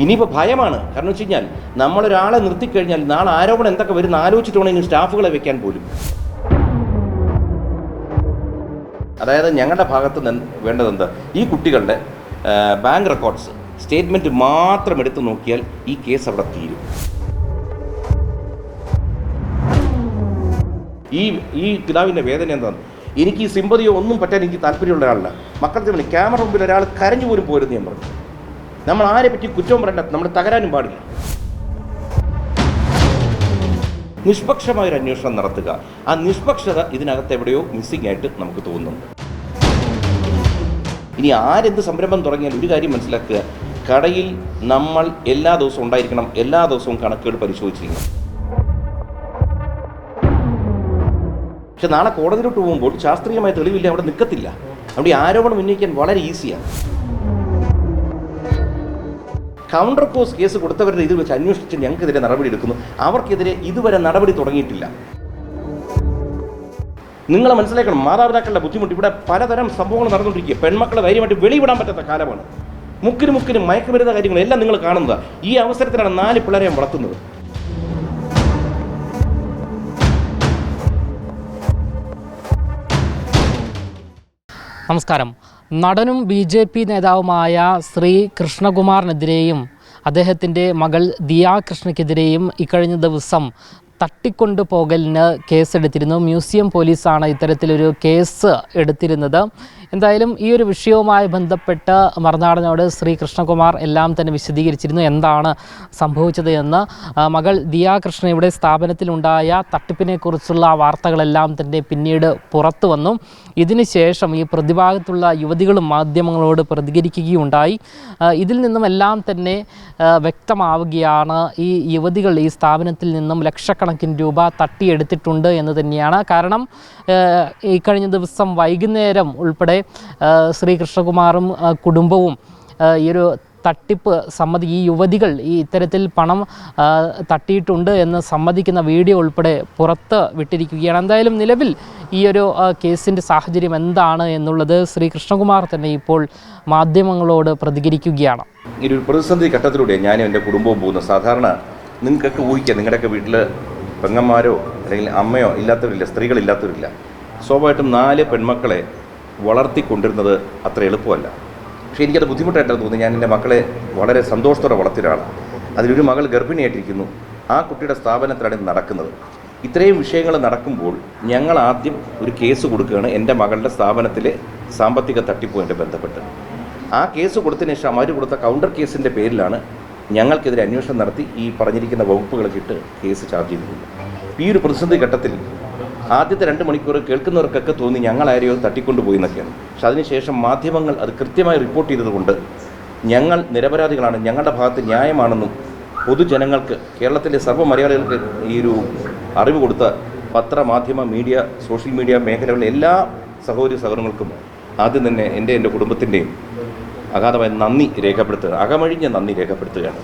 ഇനിയിപ്പോൾ ഭയമാണ്. കാരണം വെച്ച് കഴിഞ്ഞാൽ നമ്മളൊരാളെ നിർത്തിക്കഴിഞ്ഞാൽ നാളെ ആരോപണം എന്തൊക്കെ വരുന്ന ആലോചിച്ചിട്ട് വേണം ഇനി സ്റ്റാഫുകളെ വെക്കാൻ പോലും. അതായത് ഞങ്ങളുടെ ഭാഗത്ത് വേണ്ടത് എന്താ, ഈ കുട്ടികളുടെ ബാങ്ക് റെക്കോർഡ്സ് സ്റ്റേറ്റ്മെൻറ്റ് മാത്രം എടുത്തു നോക്കിയാൽ ഈ കേസ് അവിടെ തീരും. ഈ പിതാവിൻ്റെ വേദന എന്താണ്? എനിക്ക് ഈ സിമ്പതിയോ ഒന്നും പറ്റാൻ എനിക്ക് താല്പര്യമുള്ള ഒരാളല്ല. മക്കളുടെ മുന്നിൽ ക്യാമറ മുമ്പിൽ ഒരാൾ കരഞ്ഞു പോലും പോരുന്നു ഞാൻ പറഞ്ഞു. നമ്മൾ ആരെ പറ്റി കുറ്റവും പറയണ്ട, നമ്മൾ തകരാനും പാടില്ല. നിഷ്പക്ഷമായൊരു അന്വേഷണം നടത്തുക. ആ നിഷ്പക്ഷത ഇതിനകത്ത് എവിടെയോ മിസ്സിംഗ് ആയിട്ട് നമുക്ക് തോന്നുന്നുണ്ട്. ഇനി ആരെന്ത് സംരംഭം തുടങ്ങിയാൽ ഒരു കാര്യം മനസ്സിലാക്കുക, കടയിൽ നമ്മൾ എല്ലാ ദിവസവും ഉണ്ടായിരിക്കണം, എല്ലാ ദിവസവും കണക്കുകൾ പരിശോധിച്ചിരിക്കണം. പക്ഷെ നാളെ കോടതിയിലോട്ട് പോകുമ്പോൾ ശാസ്ത്രീയമായ തെളിവില്ല, അവിടെ നിൽക്കത്തില്ല. അവിടെ ആരോപണം ഉന്നയിക്കാൻ വളരെ ഈസിയാണ്. കൗണ്ടർ കോസ് കേസ് കൊടുത്തവരുടെ ഇത് വെച്ച് അന്വേഷിച്ച് ഞങ്ങൾക്കെതിരെ നടപടി എടുക്കുന്നു. അവർക്കെതിരെ ഇതുവരെ നടപടി തുടങ്ങിയിട്ടില്ല. നിങ്ങൾ മനസ്സിലാക്കണം, മാതാപിതാക്കളുടെ ബുദ്ധിമുട്ട്. ഇവിടെ പലതരം സംഭവങ്ങൾ നടന്നുകൊണ്ടിരിക്കുക. പെൺമക്കളെ ധൈര്യമായിട്ട് വെളിവിടാൻ പറ്റാത്ത കാലമാണ്. മുക്കിനും മയക്കുമരുന്ന കാര്യങ്ങളെല്ലാം നിങ്ങൾ കാണുന്നതാണ്. ഈ അവസരത്തിലാണ് 4 പിള്ളേരെ വളർത്തുന്നത്. നമസ്കാരം. നടനും BJP നേതാവുമായ ശ്രീ കൃഷ്ണകുമാറിനെതിരെയും അദ്ദേഹത്തിൻ്റെ മകൾ ദിയ കൃഷ്ണയ്ക്കെതിരെയും ഇക്കഴിഞ്ഞ ദിവസം തട്ടിക്കൊണ്ടുപോകലിന് കേസെടുത്തിരുന്നു. മ്യൂസിയം പോലീസാണ് ഇത്തരത്തിലൊരു കേസ് എടുത്തിരുന്നത്. എന്തായാലും ഈ ഒരു വിഷയവുമായി ബന്ധപ്പെട്ട് മറുനാടനോട് ശ്രീ കൃഷ്ണകുമാർ എല്ലാം തന്നെ വിശദീകരിച്ചിരുന്നു, എന്താണ് സംഭവിച്ചത് എന്ന്. മകൾ ദിയ കൃഷ്ണയുടെ സ്ഥാപനത്തിലുണ്ടായ തട്ടിപ്പിനെക്കുറിച്ചുള്ള വാർത്തകളെല്ലാം തന്നെ പിന്നീട് പുറത്തു വന്നു. ഇതിനുശേഷം ഈ പ്രതിഭാഗത്തുള്ള യുവതികളും മാധ്യമങ്ങളോട് പ്രതികരിക്കുകയുണ്ടായി. ഇതിൽ നിന്നുമെല്ലാം തന്നെ വ്യക്തമാവുകയാണ്, ഈ യുവതികൾ ഈ സ്ഥാപനത്തിൽ നിന്നും ലക്ഷക്കണക്കിന് രൂപ തട്ടിയെടുത്തിട്ടുണ്ട് എന്ന് തന്നെയാണ്. കാരണം ഈ കഴിഞ്ഞ ദിവസം വൈകുന്നേരം ഉൾപ്പെടെ ശ്രീ കൃഷ്ണകുമാറും കുടുംബവും ഈ ഒരു തട്ടിപ്പ് ഈ യുവതികൾ ഈ ഇത്തരത്തിൽ പണം തട്ടിയിട്ടുണ്ട് എന്ന് സമ്മതിക്കുന്ന വീഡിയോ ഉൾപ്പെടെ പുറത്ത് വിട്ടിരിക്കുകയാണ്. എന്തായാലും നിലവിൽ ഈ ഒരു കേസിൻ്റെ സാഹചര്യം എന്താണ് എന്നുള്ളത് ശ്രീ കൃഷ്ണകുമാർ തന്നെ ഇപ്പോൾ മാധ്യമങ്ങളോട് പ്രതികരിക്കുകയാണ്. ഈ ഒരു പ്രതിസന്ധി ഘട്ടത്തിലൂടെ ഞാനും എൻ്റെ കുടുംബവും പോകുന്നു. സാധാരണ നിങ്ങൾക്കൊക്കെ ഊഹിക്കാം, നിങ്ങളുടെയൊക്കെ വീട്ടിൽ പെങ്ങന്മാരോ അല്ലെങ്കിൽ അമ്മയോ ഇല്ലാത്തവരില്ല, സ്ത്രീകളില്ലാത്തവരില്ല. സ്വാഭാവികമായിട്ടും 4 പെൺമക്കളെ വളർത്തിക്കൊണ്ടിരുന്നത് അത്ര എളുപ്പമല്ല. പക്ഷേ എനിക്കത് ബുദ്ധിമുട്ടായിട്ടാണ് തോന്നി. ഞാൻ എൻ്റെ മക്കളെ വളരെ സന്തോഷത്തോടെ വളർത്തിയൊരാളാണ്. അതിലൊരു മകൾ ഗർഭിണിയായിട്ടിരിക്കുന്നു. ആ കുട്ടിയുടെ സ്ഥാപനത്തിലാണ് നടക്കുന്നത്. ഇത്രയും വിഷയങ്ങൾ നടക്കുമ്പോൾ ഞങ്ങൾ ആദ്യം ഒരു കേസ് കൊടുക്കുകയാണ് എൻ്റെ മകളുടെ സ്ഥാപനത്തിലെ സാമ്പത്തിക തട്ടിപ്പുമായിട്ട് ബന്ധപ്പെട്ട്. ആ കേസ് കൊടുത്തതിന് ശേഷം അവർ കൊടുത്ത കൗണ്ടർ കേസിൻ്റെ പേരിലാണ് ഞങ്ങൾക്കെതിരെ അന്വേഷണം നടത്തി ഈ പറഞ്ഞിരിക്കുന്ന വകുപ്പുകളൊക്കെ ഇട്ട് കേസ് ചാർജ് ചെയ്തിട്ടുണ്ട്. ഈ ഒരു പ്രതിസന്ധി ഘട്ടത്തിൽ ആദ്യത്തെ 2 മണിക്കൂർ കേൾക്കുന്നവർക്കൊക്കെ തോന്നി ഞങ്ങളാരെയോ തട്ടിക്കൊണ്ടുപോയി എന്നൊക്കെയാണ്. പക്ഷെ അതിനുശേഷം മാധ്യമങ്ങൾ അത് കൃത്യമായി റിപ്പോർട്ട് ചെയ്തതുകൊണ്ട് ഞങ്ങൾ നിരപരാധികളാണ്, ഞങ്ങളുടെ ഭാഗത്ത് ന്യായമാണെന്നും പൊതുജനങ്ങൾക്ക്, കേരളത്തിലെ സർവ്വമലയാളികൾക്ക് ഈ ഒരു അറിവ് കൊടുത്ത പത്രമാധ്യമ മീഡിയ സോഷ്യൽ മീഡിയ മേഖലകളിലെ എല്ലാ സഹോദരങ്ങൾക്കും ആദ്യം തന്നെ എൻ്റെ കുടുംബത്തിൻ്റെയും അഗാധമായ നന്ദി രേഖപ്പെടുത്തുകയാണ്, അകമഴിഞ്ഞ നന്ദി രേഖപ്പെടുത്തുകയാണ്.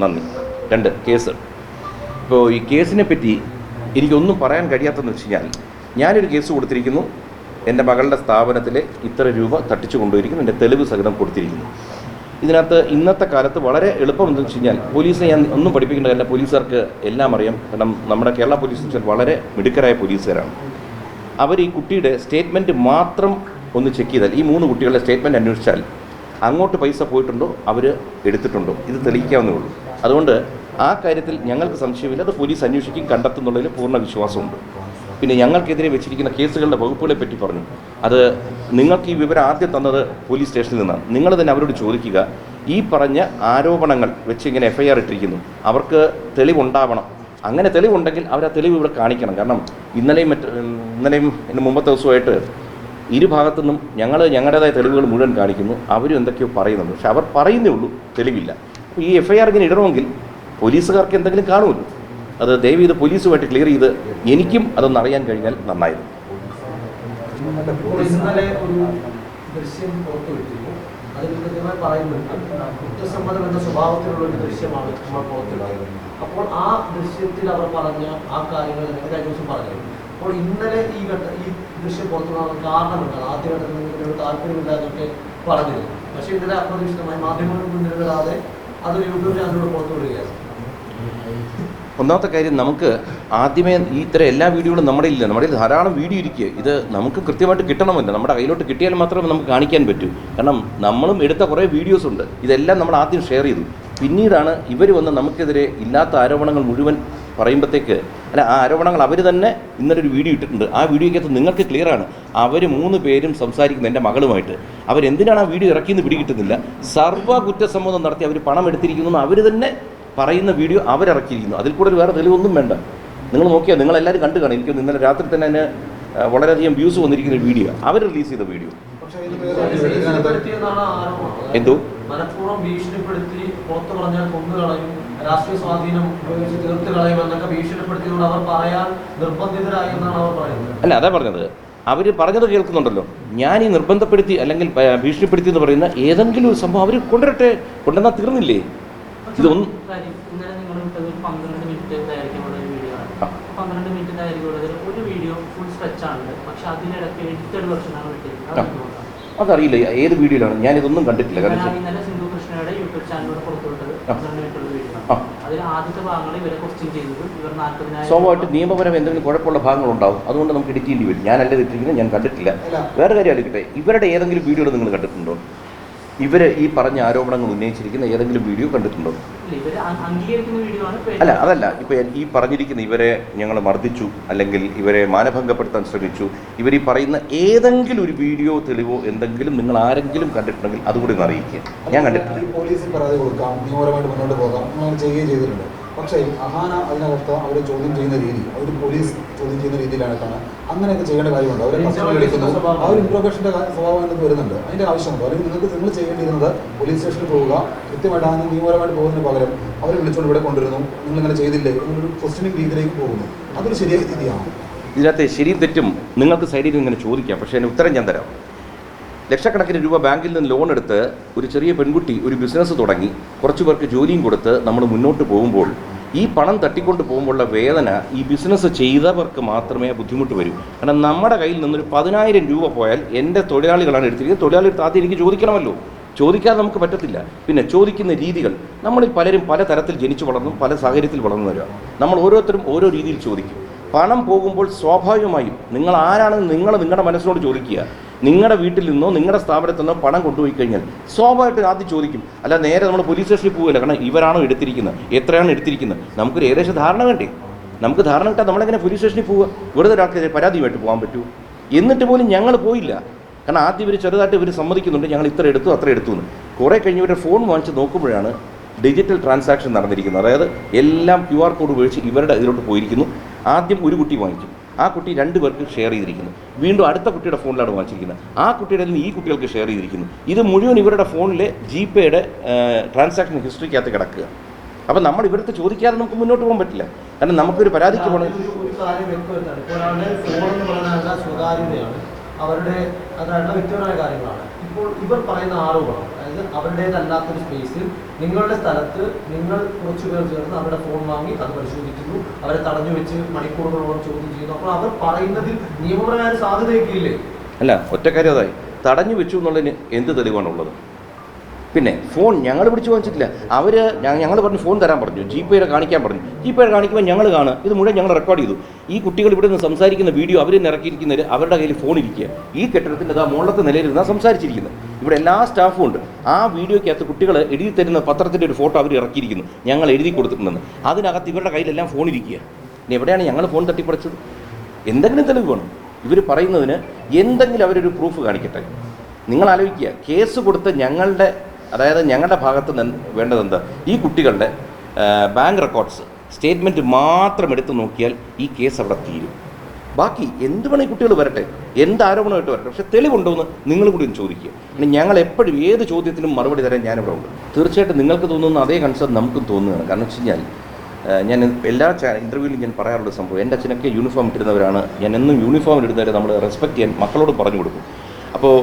നന്ദി. 2 കേസ്. ഇപ്പോൾ ഈ കേസിനെ പറ്റി എനിക്കൊന്നും പറയാൻ കഴിയാത്തതെന്ന് വെച്ച് കഴിഞ്ഞാൽ, ഞാനൊരു കേസ് കൊടുത്തിരിക്കുന്നു, എൻ്റെ മകളുടെ സ്ഥാപനത്തിൽ ഇത്ര രൂപ തട്ടിച്ചു കൊണ്ടുപോയിരിക്കുന്നു, എൻ്റെ തെളിവ് സഹിതം കൊടുത്തിരിക്കുന്നു. ഇതിനകത്ത് ഇന്നത്തെ കാലത്ത് വളരെ എളുപ്പം എന്താണെന്ന് വെച്ച് കഴിഞ്ഞാൽ, പോലീസിനെ ഞാൻ ഒന്നും പഠിപ്പിക്കേണ്ട കാര്യമില്ല, പോലീസുകാർക്ക് എല്ലാം അറിയാം. കാരണം നമ്മുടെ കേരള പോലീസ് വെച്ചാൽ വളരെ മിടുക്കരായ പോലീസുകാരാണ്. അവർ ഈ കുട്ടിയുടെ സ്റ്റേറ്റ്മെൻറ്റ് മാത്രം ഒന്ന് ചെക്ക് ചെയ്താൽ, ഈ 3 കുട്ടികളുടെ സ്റ്റേറ്റ്മെൻറ്റ് അന്വേഷിച്ചാൽ അങ്ങോട്ട് പൈസ പോയിട്ടുണ്ടോ, അവർ എടുത്തിട്ടുണ്ടോ, ഇത് തെളിയിക്കാവുന്നേ ഉള്ളൂ. അതുകൊണ്ട് ആ കാര്യത്തിൽ ഞങ്ങൾക്ക് സംശയമില്ല, അത് പോലീസ് അന്വേഷിക്കും, കണ്ടെത്തുന്നുള്ളതിൽ പൂർണ്ണ വിശ്വാസമുണ്ട്. പിന്നെ ഞങ്ങൾക്കെതിരെ വെച്ചിരിക്കുന്ന കേസുകളുടെ വകുപ്പുകളെ പറ്റി പറഞ്ഞു. അത് നിങ്ങൾക്ക് ഈ വിവരം ആദ്യം തന്നത് പോലീസ് സ്റ്റേഷനിൽ നിന്നാണ്. നിങ്ങൾ തന്നെ അവരോട് ചോദിക്കുക, ഈ പറഞ്ഞ ആരോപണങ്ങൾ വെച്ച് ഇങ്ങനെ FIR ഇട്ടിരിക്കുന്നു, അവർക്ക് തെളിവുണ്ടാവണം. അങ്ങനെ തെളിവുണ്ടെങ്കിൽ അവർ ആ തെളിവ് ഇവിടെ കാണിക്കണം. കാരണം ഇന്നലെയും എൻ്റെ മുമ്പത്തെ ദിവസമായിട്ട് ഇരുഭാഗത്തുനിന്നും ഞങ്ങളുടേതായ തെളിവുകൾ മുഴുവൻ കാണിക്കുന്നു. അവരും എന്തൊക്കെയോ പറയുന്നുണ്ട്, പക്ഷെ അവർ പറയുന്നേ ഉള്ളൂ, തെളിവില്ല. അപ്പോൾ ഈ FIR ഇങ്ങനെ ഇടണമെങ്കിൽ പോലീസുകാർക്ക് എന്തെങ്കിലും കാണുമല്ലോ. അത് ദയവ് ചെയ്ത് പോലീസുമായിട്ട് ക്ലിയർ ചെയ്ത് എനിക്കും അതൊന്ന് അറിയാൻ കഴിഞ്ഞാൽ നന്നായിരുന്നു. ഇന്നലെ ഒരു ദൃശ്യം പുറത്തുവിട്ടിരുന്നു. അതിൽ കൃത്യമായി പറയുന്നുണ്ട്, കുറ്റസമ്മതം എന്ന സ്വഭാവത്തിലുള്ള ഒരു ദൃശ്യമാണ് നമ്മൾ പുറത്തുവിട്ടത്. അപ്പോൾ ആ ദൃശ്യത്തിൽ അവർ പറഞ്ഞ ആ കാര്യങ്ങൾ കഴിഞ്ഞ ദിവസം പറഞ്ഞു. അപ്പോൾ ഇന്നലെ ഈ ദൃശ്യം പുറത്തുവിടാൻ കാരണം എന്താണ്? ആദ്യഘട്ടത്തിൽ താല്പര്യമില്ല എന്നൊക്കെ പറഞ്ഞിരുന്നു. പക്ഷേ ഇന്നലെ അപ്രതീക്ഷിതമായി മാധ്യമങ്ങൾക്ക് മുന്നിൽ വരാതെ അതൊരു യൂട്യൂബ് ചാനലിലൂടെ പുറത്തു വിടുകയാണ്? ഒന്നാമത്തെ കാര്യം, നമുക്ക് ആദ്യമേ ഇത്തരം എല്ലാ വീഡിയോകളും നമ്മുടെ നമ്മുടെ ധാരാളം വീഡിയോ ഇരിക്കുക. ഇത് നമുക്ക് കൃത്യമായിട്ട് കിട്ടണമല്ലോ, നമ്മുടെ കയ്യിലോട്ട് കിട്ടിയാൽ മാത്രമേ നമുക്ക് കാണിക്കാൻ പറ്റൂ. കാരണം നമ്മളും എടുത്ത കുറേ വീഡിയോസ് ഉണ്ട്. ഇതെല്ലാം നമ്മൾ ആദ്യം ഷെയർ ചെയ്തു. പിന്നീടാണ് ഇവർ വന്ന് നമുക്കെതിരെ ഇല്ലാത്ത ആരോപണങ്ങൾ മുഴുവൻ പറയുമ്പോഴത്തേക്ക്, അല്ല, ആ ആരോപണങ്ങൾ അവർ തന്നെ ഇന്നലെ ഒരു വീഡിയോ ഇട്ടിട്ടുണ്ട്. ആ വീഡിയോയ്ക്കകത്ത് നിങ്ങൾക്ക് ക്ലിയറാണ്. അവർ 3 പേരും സംസാരിക്കുന്നത് എൻ്റെ മകളുമായിട്ട്. അവരെന്തിനാണ് ആ വീഡിയോ ഇറക്കിയെന്ന് പിടികിട്ടുന്നില്ല. സർവ്വ കുറ്റസമ്മതം നടത്തി അവർ പണം എടുത്തിരിക്കുന്നു അവർ തന്നെ പറയുന്ന വീഡിയോ അവരിറക്കിയിരിക്കുന്നു. അതിൽ കൂടുതൽ വേറെ തെളിവൊന്നും വേണ്ട. നിങ്ങൾ നോക്കിയാൽ നിങ്ങളെല്ലാവരും കണ്ടു കാണും. എനിക്ക് ഇന്നലെ രാത്രി തന്നെ അതിന് വളരെയധികം വ്യൂസ് വന്നിരിക്കുന്ന വീഡിയോ, അവർ റിലീസ് ചെയ്ത വീഡിയോ. എന്തോ മനഃപൂർവ്വം ഭീഷണിപ്പെടുത്തി പുറത്തു പറഞ്ഞാൽ കൊന്നുകളയും, രാഷ്ട്രീയ സ്വാധീനം ഉപയോഗിച്ച് തീർത്ത് കളയും എന്നൊക്കെ ഭീഷണിപ്പെടുത്തിയതുകൊണ്ട് അവർ പറയാൻ നിർബന്ധിതരായി എന്നാണ് അവർ പറയുന്നത്. അല്ല, അതാ പറഞ്ഞത്. അവർ പറഞ്ഞത് കേൾക്കുന്നുണ്ടല്ലോ. ഞാൻ ഈ നിർബന്ധപ്പെടുത്തി അല്ലെങ്കിൽ ഭീഷണിപ്പെടുത്തി എന്ന് പറയുന്ന ഏതെങ്കിലും ഒരു സംഭവം അവർ കൊണ്ടുവരട്ടെ. കൊണ്ടുവന്നാൽ തീർന്നില്ലേ? ഇതൊന്നും 12 മിനിറ്റ് ദൈർഘ്യമുള്ള ഒരു വീഡിയോ ആണ്. 12 മിനിറ്റ് ദൈർഘ്യമുള്ളത് ഒരു വീഡിയോ ഫുൾ സ്ട്രെച്ച് ആണ്. പക്ഷെ അതിനിടയ്ക്ക് എഡിറ്റഡ് വെർഷനാണ് വിട്ടിരിക്കുന്നത്. അതറിയില്ല ഏത് വീഡിയോയിലാണ്, ഞാനിതൊന്നും കണ്ടിട്ടില്ല. കാരണം ഇന്നലെ സിന്ധു കൃഷ്ണയുടെ യൂട്യൂബ് ചാനലിലൂടെ പുറത്തുവിട്ടത് 12 മിനിറ്റുള്ള വീഡിയോ ആണ്. അതിൽ ആദ്യത്തെ ഭാഗങ്ങൾ ഇവരെ ക്വസ്റ്റ്യൻ ചെയ്തത് ഇവർ 40,000. സ്വാഭാവികമായിട്ട് നിയമപരം എന്തെങ്കിലും കുഴപ്പമുള്ള ഭാഗങ്ങളുണ്ടാവും. അതുകൊണ്ട് നമുക്ക് എഡിറ്റ് ചെയ്യേണ്ടി വരും. ഞാനല്ല തെറ്റിരിക്കുന്നത്, ഞാൻ കണ്ടിട്ടില്ല. വേറെ കാര്യം ആലോചിക്കട്ടെ, ഇവരുടെ ഏതെങ്കിലും വീഡിയോകൾ നിങ്ങൾ കണ്ടിട്ടുണ്ടോ? ഇവർ ഈ പറഞ്ഞ ആരോപണങ്ങൾ ഉന്നയിച്ചിരിക്കുന്ന ഏതെങ്കിലും വീഡിയോ കണ്ടിട്ടുണ്ടോ? അല്ല, അതല്ല. ഇപ്പോൾ ഈ പറഞ്ഞിരിക്കുന്ന ഇവരെ ഞങ്ങൾ മർദ്ദിച്ചു അല്ലെങ്കിൽ ഇവരെ മാനഭംഗപ്പെടുത്താൻ ശ്രമിച്ചു, ഇവർ ഈ പറയുന്ന ഏതെങ്കിലും ഒരു വീഡിയോ തെളിവോ എന്തെങ്കിലും നിങ്ങൾ ആരെങ്കിലും കണ്ടിട്ടുണ്ടെങ്കിൽ അതുകൂടി ഒന്ന് അറിയിക്കുക. ഞാൻ കണ്ടിട്ടില്ല. പോലീസിൽ പരാതി കൊടുക്കാം, നിയമപരമായിട്ട് മുന്നോട്ട് പോകാം, അങ്ങനെ ചെയ്യുകയും ചെയ്തിട്ടുണ്ട്. പക്ഷേ അഹാന അതിനകത്ത് അവർ ചോദ്യം ചെയ്യുന്ന രീതി, അവർ പോലീസ് ചോദ്യം ചെയ്യുന്ന രീതിയിലാണ് കാണാൻ. അങ്ങനെയൊക്കെ ചെയ്യേണ്ട കാര്യമുണ്ട്. അവരെ കസ്റ്റഡിയിൽ എടുക്കുന്നു, ആ ഒരു ഇൻട്രോഗേഷൻ്റെ സ്വഭാവം എന്നത് വരുന്നുണ്ട്. അതിൻ്റെ ആവശ്യമുണ്ടോ? അല്ലെങ്കിൽ നിങ്ങൾ ചെയ്യേണ്ടിയിരുന്നത് പോലീസ് സ്റ്റേഷനിൽ പോവുക, കൃത്യമായിട്ട് ആ നിയമപരമായിട്ട് പോകുന്നതിന് പകരം അവരെ വിളിച്ചുകൊണ്ട് ഇവിടെ കൊണ്ടുവരുന്നു, നിങ്ങളിങ്ങനെ ചെയ്തില്ലേ എന്നൊരു ക്വസ്റ്റ്യനിങ് രീതിയിലേക്ക് പോകുന്നു. അതൊരു ശരിയായ രീതിയാണ്. ഇതിനകത്ത് ശരിയും തെറ്റും നിങ്ങൾക്ക് സൈഡിൽ നിന്ന് ഇങ്ങനെ ചോദിക്കാം. പക്ഷേ അതിന് ഉത്തരം ഞാൻ തരാം. ലക്ഷക്കണക്കിന് രൂപ ബാങ്കിൽ നിന്ന് ലോൺ എടുത്ത് ഒരു ചെറിയ പെൺകുട്ടി ഒരു ബിസിനസ് തുടങ്ങി കുറച്ച് പേർക്ക് ജോലിയും കൊടുത്ത് നമ്മൾ മുന്നോട്ട് പോകുമ്പോൾ ഈ പണം തട്ടിക്കൊണ്ട് പോകുമ്പോഴുള്ള വേദന ഈ ബിസിനസ് ചെയ്തവർക്ക് മാത്രമേ ബുദ്ധിമുട്ട് വരൂ. കാരണം നമ്മുടെ കയ്യിൽ നിന്നൊരു 10,000 രൂപ പോയാൽ എൻ്റെ തൊഴിലാളികളാണ് എടുത്തിരിക്കുന്നത്. തൊഴിലാളികൾ ആദ്യം എനിക്ക് ചോദിക്കണമല്ലോ. ചോദിക്കാതെ നമുക്ക് പറ്റത്തില്ല. പിന്നെ ചോദിക്കുന്ന രീതികൾ, നമ്മളിൽ പലരും പല തരത്തിൽ ജനിച്ചു വളർന്നും പല സാഹചര്യത്തിൽ വളർന്നു വരിക. നമ്മൾ ഓരോരുത്തരും ഓരോ രീതിയിൽ ചോദിക്കും. പണം പോകുമ്പോൾ സ്വാഭാവികമായും നിങ്ങൾ ആരാണെന്ന് നിങ്ങളുടെ മനസ്സിനോട് ചോദിക്കുക. നിങ്ങളുടെ വീട്ടിൽ നിന്നോ നിങ്ങളുടെ സ്ഥാപനത്തിൽ നിന്നോ പണം കൊണ്ടുപോയി കഴിഞ്ഞാൽ സ്വാഭാവികമായിട്ട് ആദ്യം ചോദിക്കും. അല്ല, നേരെ നമ്മൾ പോലീസ് സ്റ്റേഷനിൽ പോകില്ല. കാരണം ഇവരാണോ എടുത്തിരിക്കുന്നത്, എത്രയാണ് എടുത്തിരിക്കുന്നത്, നമുക്കൊരു ഏകദേശം ധാരണ വേണ്ടേ? നമുക്ക് ധാരണ കിട്ടാൻ നമ്മളെങ്ങനെ പോലീസ് സ്റ്റേഷനിൽ പോവുക? വെറുതെ ഒരാൾക്ക് പരാതിയുമായിട്ട് പോകാൻ പറ്റൂ? എന്നിട്ട് പോലും ഞങ്ങൾ പോയില്ല. കാരണം ആദ്യം ഇവർ ചെറുതായിട്ട് ഇവർ സമ്മതിക്കുന്നുണ്ട്, ഞങ്ങൾ ഇത്ര എടുത്തു അത്ര എടുത്തു എന്ന്. കുറേ കഴിഞ്ഞ് ഇവരുടെ ഫോൺ വാങ്ങിച്ച് നോക്കുമ്പോഴാണ് ഡിജിറ്റൽ ട്രാൻസാക്ഷൻ നടന്നിരിക്കുന്നത്. അതായത് എല്ലാം QR കോഡ് ഉപയോഗിച്ച് ഇവരുടെ ഇതിലോട്ട് പോയിരിക്കുന്നു. ആദ്യം ഒരു കുട്ടി വാങ്ങിക്കും, ആ കുട്ടി 2 പേർക്ക് ഷെയർ ചെയ്തിരിക്കുന്നു. വീണ്ടും അടുത്ത കുട്ടിയുടെ ഫോണിലാണ് വാങ്ങിച്ചിരിക്കുന്നത്, ആ കുട്ടിയുടെ നിന്ന് ഈ കുട്ടികൾക്ക് ഷെയർ ചെയ്തിരിക്കുന്നു. ഇത് മുഴുവൻ ഇവരുടെ ഫോണിലെ GPayയുടെ ട്രാൻസാക്ഷൻ ഹിസ്റ്ററിക്കകത്ത് കിടക്കുക. അപ്പം നമ്മൾ ഇവരുടെ ചോദിക്കാതെ നമുക്ക് മുന്നോട്ട് പോകാൻ പറ്റില്ല. കാരണം നമുക്കൊരു പരാതിക്ക് പോകണം. ഒരു കാര്യം വ്യക്തമായിട്ടാണ്, ഇപ്പോൾ ഒരാളുടെ ഫോൺ എന്ന് പറഞ്ഞാൽ സ്വകാര്യതയാണ്, അവരുടെ അതായിട്ടുള്ള വ്യക്തിപരമായ കാര്യങ്ങളാണ്. ഇപ്പോൾ ഇവർ പറയുന്ന ആരോപണം, അതായത് അവരുടേതല്ലാത്തൊരു സ്പേസിൽ നിങ്ങളുടെ സ്ഥലത്ത് നിങ്ങൾ കുറച്ചു പേർ ചേർന്ന് അവരുടെ ഫോൺ വാങ്ങി അത് പരിശോധിക്കുന്നു, അവരെ തടഞ്ഞു വെച്ച് മണിക്കൂറുകളോളം ചോദ്യം ചെയ്യുന്നു. അപ്പോൾ അവർ പറയുന്നതിൽ നിയമപരമായ സാധ്യതയൊക്കെ ഇല്ലേ? അല്ല, ഒറ്റക്കാര്യം അതായി തടഞ്ഞു വെച്ചു എന്നുള്ളതിന് എന്ത് തെളിവാണുള്ളത്? പിന്നെ ഫോൺ ഞങ്ങൾ പിടിച്ച് വാങ്ങിച്ചിട്ടില്ല. ഞങ്ങൾ പറഞ്ഞു ഫോൺ തരാൻ പറഞ്ഞു, GPayയുടെ കാണിക്കാൻ പറഞ്ഞു. GPayയുടെ കാണിക്കുമ്പോൾ ഞങ്ങൾ കാണുക, ഇത് മുഴുവൻ ഞങ്ങൾ റെക്കോർഡ് ചെയ്തു. ഈ കുട്ടികൾ ഇവിടെ നിന്ന് സംസാരിക്കുന്ന വീഡിയോ അവർ ഇറക്കിയിരിക്കുന്നവർ അവരുടെ കയ്യിൽ ഫോൺ ഇരിക്കുക. ഈ കെട്ടിടത്തിൻ്റെ അതാ മുകളിലത്തെ നിലയിലിരുന്നാണ് സംസാരിച്ചിരിക്കുന്നത്. ഇവിടെ എല്ലാ സ്റ്റാഫും ഉണ്ട്. ആ വീഡിയോയ്ക്കകത്ത് കുട്ടികൾ എഴുതി തരുന്ന പത്രത്തിൻ്റെ ഒരു ഫോട്ടോ അവർ ഇറക്കിയിരിക്കുന്നു, ഞങ്ങൾ എഴുതി കൊടുത്തിട്ടുണ്ടെന്ന്. അതിനകത്ത് ഇവരുടെ കയ്യിലെല്ലാം ഫോൺ ഇരിക്കുക. ഇനി എവിടെയാണ് ഞങ്ങൾ ഫോൺ തട്ടിപ്പറിച്ചത്? എന്തെങ്കിലും തെളിവ് വേണം. ഇവർ പറയുന്നതിന് എന്തെങ്കിലും അവരൊരു പ്രൂഫ് കാണിക്കട്ടെ. നിങ്ങൾ ആലോചിക്കുക, കേസ് കൊടുത്ത് ഞങ്ങളുടെ ഭാഗത്ത് വേണ്ടത് എന്താ? ഈ കുട്ടികളുടെ ബാങ്ക് റെക്കോർഡ്സ് സ്റ്റേറ്റ്മെൻറ്റ് മാത്രം എടുത്ത് നോക്കിയാൽ ഈ കേസ് അവിടെ തീരും. ബാക്കി എന്ത് വേണം ഈ കുട്ടികൾ വരട്ടെ, എന്ത് ആരോപണമായിട്ട് വരട്ടെ, പക്ഷേ തെളിവുണ്ടോയെന്ന് നിങ്ങൾ കൂടി ഒന്ന് ചോദിക്കുക. പിന്നെ ഞങ്ങൾ എപ്പോഴും ഏത് ചോദ്യത്തിനും മറുപടി തരാൻ ഞാനിവിടെ ഉണ്ട്. തീർച്ചയായിട്ടും നിങ്ങൾക്ക് തോന്നുന്ന അതേ കൺസേൺ നമുക്കും തോന്നുകയാണ്. കാരണം വെച്ച് കഴിഞ്ഞാൽ ഞാൻ എല്ലാ ഇൻ്റർവ്യൂവിലും ഞാൻ പറയാറുള്ള സംഭവം, എൻ്റെ അച്ഛനൊക്കെ യൂണിഫോം ഇട്ടിരുന്നവരാണ്. ഞാൻ എന്നും യൂണിഫോം ഇടുന്നവരെ നമ്മൾ റെസ്പെക്റ്റ് ചെയ്യാൻ മക്കളോട് പറഞ്ഞു കൊടുക്കും. അപ്പോൾ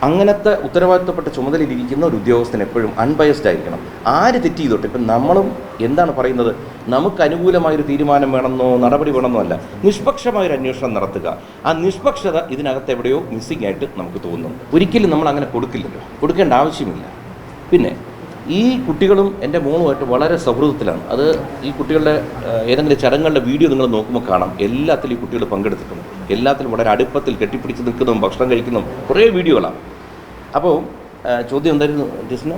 അങ്ങനത്തെ ഉത്തരവാദിത്തപ്പെട്ട ചുമതലയിലിരിക്കുന്ന ഒരു ഉദ്യോഗസ്ഥൻ എപ്പോഴും അൺബയസ്ഡ് ആയിരിക്കണം. ആര് തെറ്റ് ചെയ്തോട്ടെ. ഇപ്പം നമ്മളും എന്താണ് പറയുന്നത്, നമുക്ക് അനുകൂലമായൊരു തീരുമാനം വേണമെന്നോ നടപടി വേണമെന്നോ അല്ല, നിഷ്പക്ഷമായൊരു അന്വേഷണം നടത്തുക. ആ നിഷ്പക്ഷത ഇതിനകത്ത് എവിടെയോ മിസ്സിംഗ് ആയിട്ട് നമുക്ക് തോന്നുന്നു. ഒരിക്കലും നമ്മൾ അങ്ങനെ കൊടുക്കില്ലല്ലോ, കൊടുക്കേണ്ട ആവശ്യമില്ല. പിന്നെ ഈ കുട്ടികളും എൻ്റെ മോളുമായിട്ട് വളരെ സൗഹൃദത്തിലാണ്. അത് ഈ കുട്ടികളുടെ ഏതെങ്കിലും ചടങ്ങുകളുടെ വീഡിയോ നിങ്ങൾ നോക്കുമ്പോൾ കാണാം. എല്ലാത്തിലും ഈ കുട്ടികൾ പങ്കെടുത്തിട്ടുണ്ട്. എല്ലാത്തിലും വളരെ അടുപ്പത്തിൽ കെട്ടിപ്പിടിച്ച് നിൽക്കുന്നതും ഭക്ഷണം കഴിക്കുന്നതും കുറേ വീഡിയോകളാണ്. അപ്പോൾ ചോദ്യം എന്തായിരുന്നു ജിസ്ന?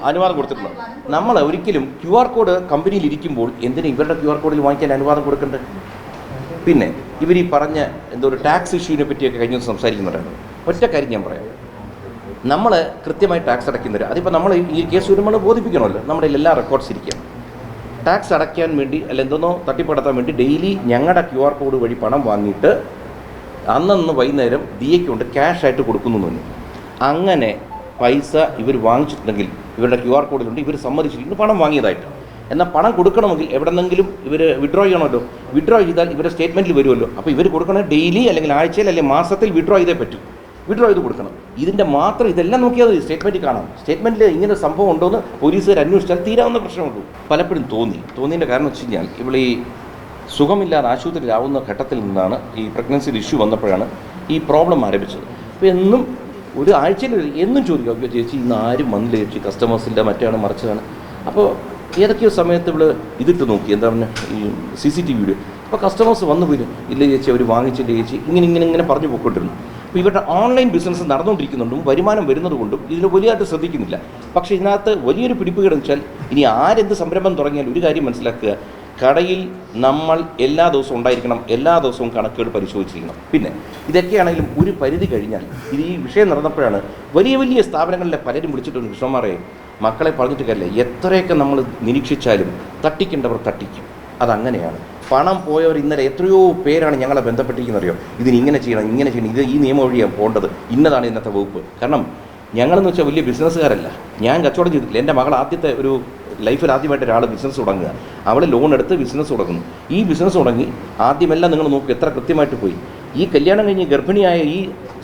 അനുവാദം കൊടുത്തിട്ടുണ്ട്. നമ്മൾ ഒരിക്കലും QR കോഡ് കമ്പനിയിൽ ഇരിക്കുമ്പോൾ എന്തിനാ ഇവരുടെ QR കോഡിൽ വാങ്ങിക്കാൻ അനുവാദം കൊടുക്കേണ്ടത്? പിന്നെ ഇവർ ഈ പറഞ്ഞ എന്തോ ഒരു ടാക്സ് ഇഷ്യൂവിനെ പറ്റിയൊക്കെ കഴിഞ്ഞ ദിവസം സംസാരിക്കുന്നുണ്ടായിരുന്നു. ഒറ്റ കാര്യം ഞാൻ പറയാം, നമ്മൾ കൃത്യമായി ടാക്സ് അടയ്ക്കുന്നവർ, അതിപ്പോൾ നമ്മൾ ഈ കേസ് വരുമ്പോൾ ബോധിപ്പിക്കണമല്ലോ, നമ്മുടെ എല്ലാ റെക്കോർഡ്സ് ഇരിക്കുക. ടാക്സ് അടയ്ക്കാൻ വേണ്ടി അല്ല എന്തെന്നോ തട്ടിപ്പടത്താൻ വേണ്ടി ഡെയിലി ഞങ്ങളുടെ QR കോഡ് വഴി പണം വാങ്ങിയിട്ട് അന്നന്ന് വൈകുന്നേരം ദിയയ്ക്ക് കൊണ്ട് ക്യാഷായിട്ട് കൊടുക്കുന്നു എന്ന്. അങ്ങനെ പൈസ ഇവർ വാങ്ങിച്ചിട്ടുണ്ടെങ്കിൽ ഇവരുടെ QR കോഡിലുണ്ട് ഇവർ സമ്മതിച്ചിരിക്കുന്നു പണം വാങ്ങിയതായിട്ട്. എന്നാൽ പണം കൊടുക്കണമെങ്കിൽ എവിടെന്നെങ്കിലും ഇവർ വിഡ്രോ ചെയ്യണമല്ലോ. വിഡ്രോ ചെയ്താൽ ഇവരുടെ സ്റ്റേറ്റ്മെൻറ്റിൽ വരുമല്ലോ. അപ്പോൾ ഇവർ കൊടുക്കണം ഡെയിലി അല്ലെങ്കിൽ ആഴ്ചയിൽ അല്ലെങ്കിൽ മാസത്തിൽ വിഡ്രോ ചെയ്തേ പറ്റൂ. വിഡ്രോ ചെയ്ത് കൊടുക്കണം. ഇതിൻ്റെ മാത്രം ഇതെല്ലാം നോക്കിയാൽ സ്റ്റേറ്റ്മെൻറ്റ് കാണാം. സ്റ്റേറ്റ്മെൻറ്റിൽ ഇങ്ങനെ സംഭവം ഉണ്ടോയെന്ന് പോലീസുകാർ അന്വേഷിച്ചാൽ തീരാവുന്ന പ്രശ്നമുള്ളൂ. പലപ്പോഴും തോന്നിയതിൻ്റെ കാരണം വെച്ച് കഴിഞ്ഞാൽ ഇവിടെ ഈ സുഖമില്ലാതെ ആശുപത്രിയിലാവുന്ന ഘട്ടത്തിൽ നിന്നാണ് ഈ പ്രഗ്നൻസിയുടെ ഇഷ്യൂ വന്നപ്പോഴാണ് ഈ പ്രോബ്ലം ആരംഭിച്ചത്. അപ്പോൾ എന്നും ഒരു ആഴ്ചയിൽ എന്നും ചോദിക്കുക, ചേച്ചി ഇന്ന് ആരും വന്നില്ല ചേച്ചി, കസ്റ്റമേഴ്സില്ല, മറ്റാണ് മറിച്ചതാണ്. അപ്പോൾ ഏതൊക്കെയോ സമയത്ത് ഇവിടെ ഇതിട്ട് നോക്കി, എന്താ പറഞ്ഞാൽ ഈ CCTV വീഡിയോ. അപ്പോൾ കസ്റ്റമേഴ്സ് വന്നു പോയില്ല, ഇല്ല ചേച്ചി അവർ വാങ്ങിച്ചില്ല ചേച്ചി, ഇങ്ങനെ പറഞ്ഞു പോയിക്കൊണ്ടിരുന്നു. അപ്പോൾ ഇവരുടെ ഓൺലൈൻ ബിസിനസ് നടന്നുകൊണ്ടിരിക്കുന്നുണ്ടും വരുമാനം വരുന്നത് കൊണ്ടും ഇതിൽ വലിയതായിട്ട് ശ്രദ്ധിക്കുന്നില്ല. പക്ഷേ ഇതിനകത്ത് വലിയൊരു പിടിപ്പുകേടെന്ന് വെച്ചാൽ ഇനി ആരെന്ത് സംരംഭം തുടങ്ങിയാൽ ഒരു കാര്യം മനസ്സിലാക്കുക, കടയിൽ നമ്മൾ എല്ലാ ദിവസവും ഉണ്ടായിരിക്കണം, എല്ലാ ദിവസവും കണക്കുകൾ പരിശോധിച്ചിരിക്കണം. പിന്നെ ഇതൊക്കെയാണെങ്കിലും ഒരു പരിധി കഴിഞ്ഞാൽ ഇത് ഈ വിഷയം നടന്നപ്പോഴാണ് വലിയ വലിയ സ്ഥാപനങ്ങളിലെ പലരും വിളിച്ചിട്ടുണ്ട്, കൃഷ്ണന്മാരെ മക്കളെ പറഞ്ഞിട്ട് കാര്യമില്ല, എത്രയൊക്കെ നമ്മൾ നിരീക്ഷിച്ചാലും തട്ടിക്കേണ്ടവർ തട്ടിക്കും. അതങ്ങനെയാണ്. പണം പോയവർ ഇന്നലെ എത്രയോ പേരാണ് ഞങ്ങളെ ബന്ധപ്പെട്ടിരിക്കുന്നറിയോ, ഇതിന് ഇങ്ങനെ ചെയ്യണം, ഇത് ഈ നിയമം വഴിയാണ് പോകേണ്ടത്, ഇന്നതാണ് ഇന്നത്തെ വകുപ്പ്. കാരണം ഞങ്ങളെന്ന് വെച്ചാൽ വലിയ ബിസിനസ്സുകാരല്ല. ഞാൻ കച്ചവടം ചെയ്തിട്ടില്ല. എൻ്റെ മകൾ ആദ്യത്തെ ഒരു ലൈഫിൽ ആദ്യമായിട്ട് ഒരാൾ ബിസിനസ് തുടങ്ങുക. അവൾ ലോൺ എടുത്ത് ബിസിനസ് തുടങ്ങുന്നു. ഈ ബിസിനസ് തുടങ്ങി ആദ്യമെല്ലാം നിങ്ങൾ നോക്കുക എത്ര കൃത്യമായിട്ട് പോയി. ഈ കല്യാണം കഴിഞ്ഞ് ഗർഭിണിയായ ഈ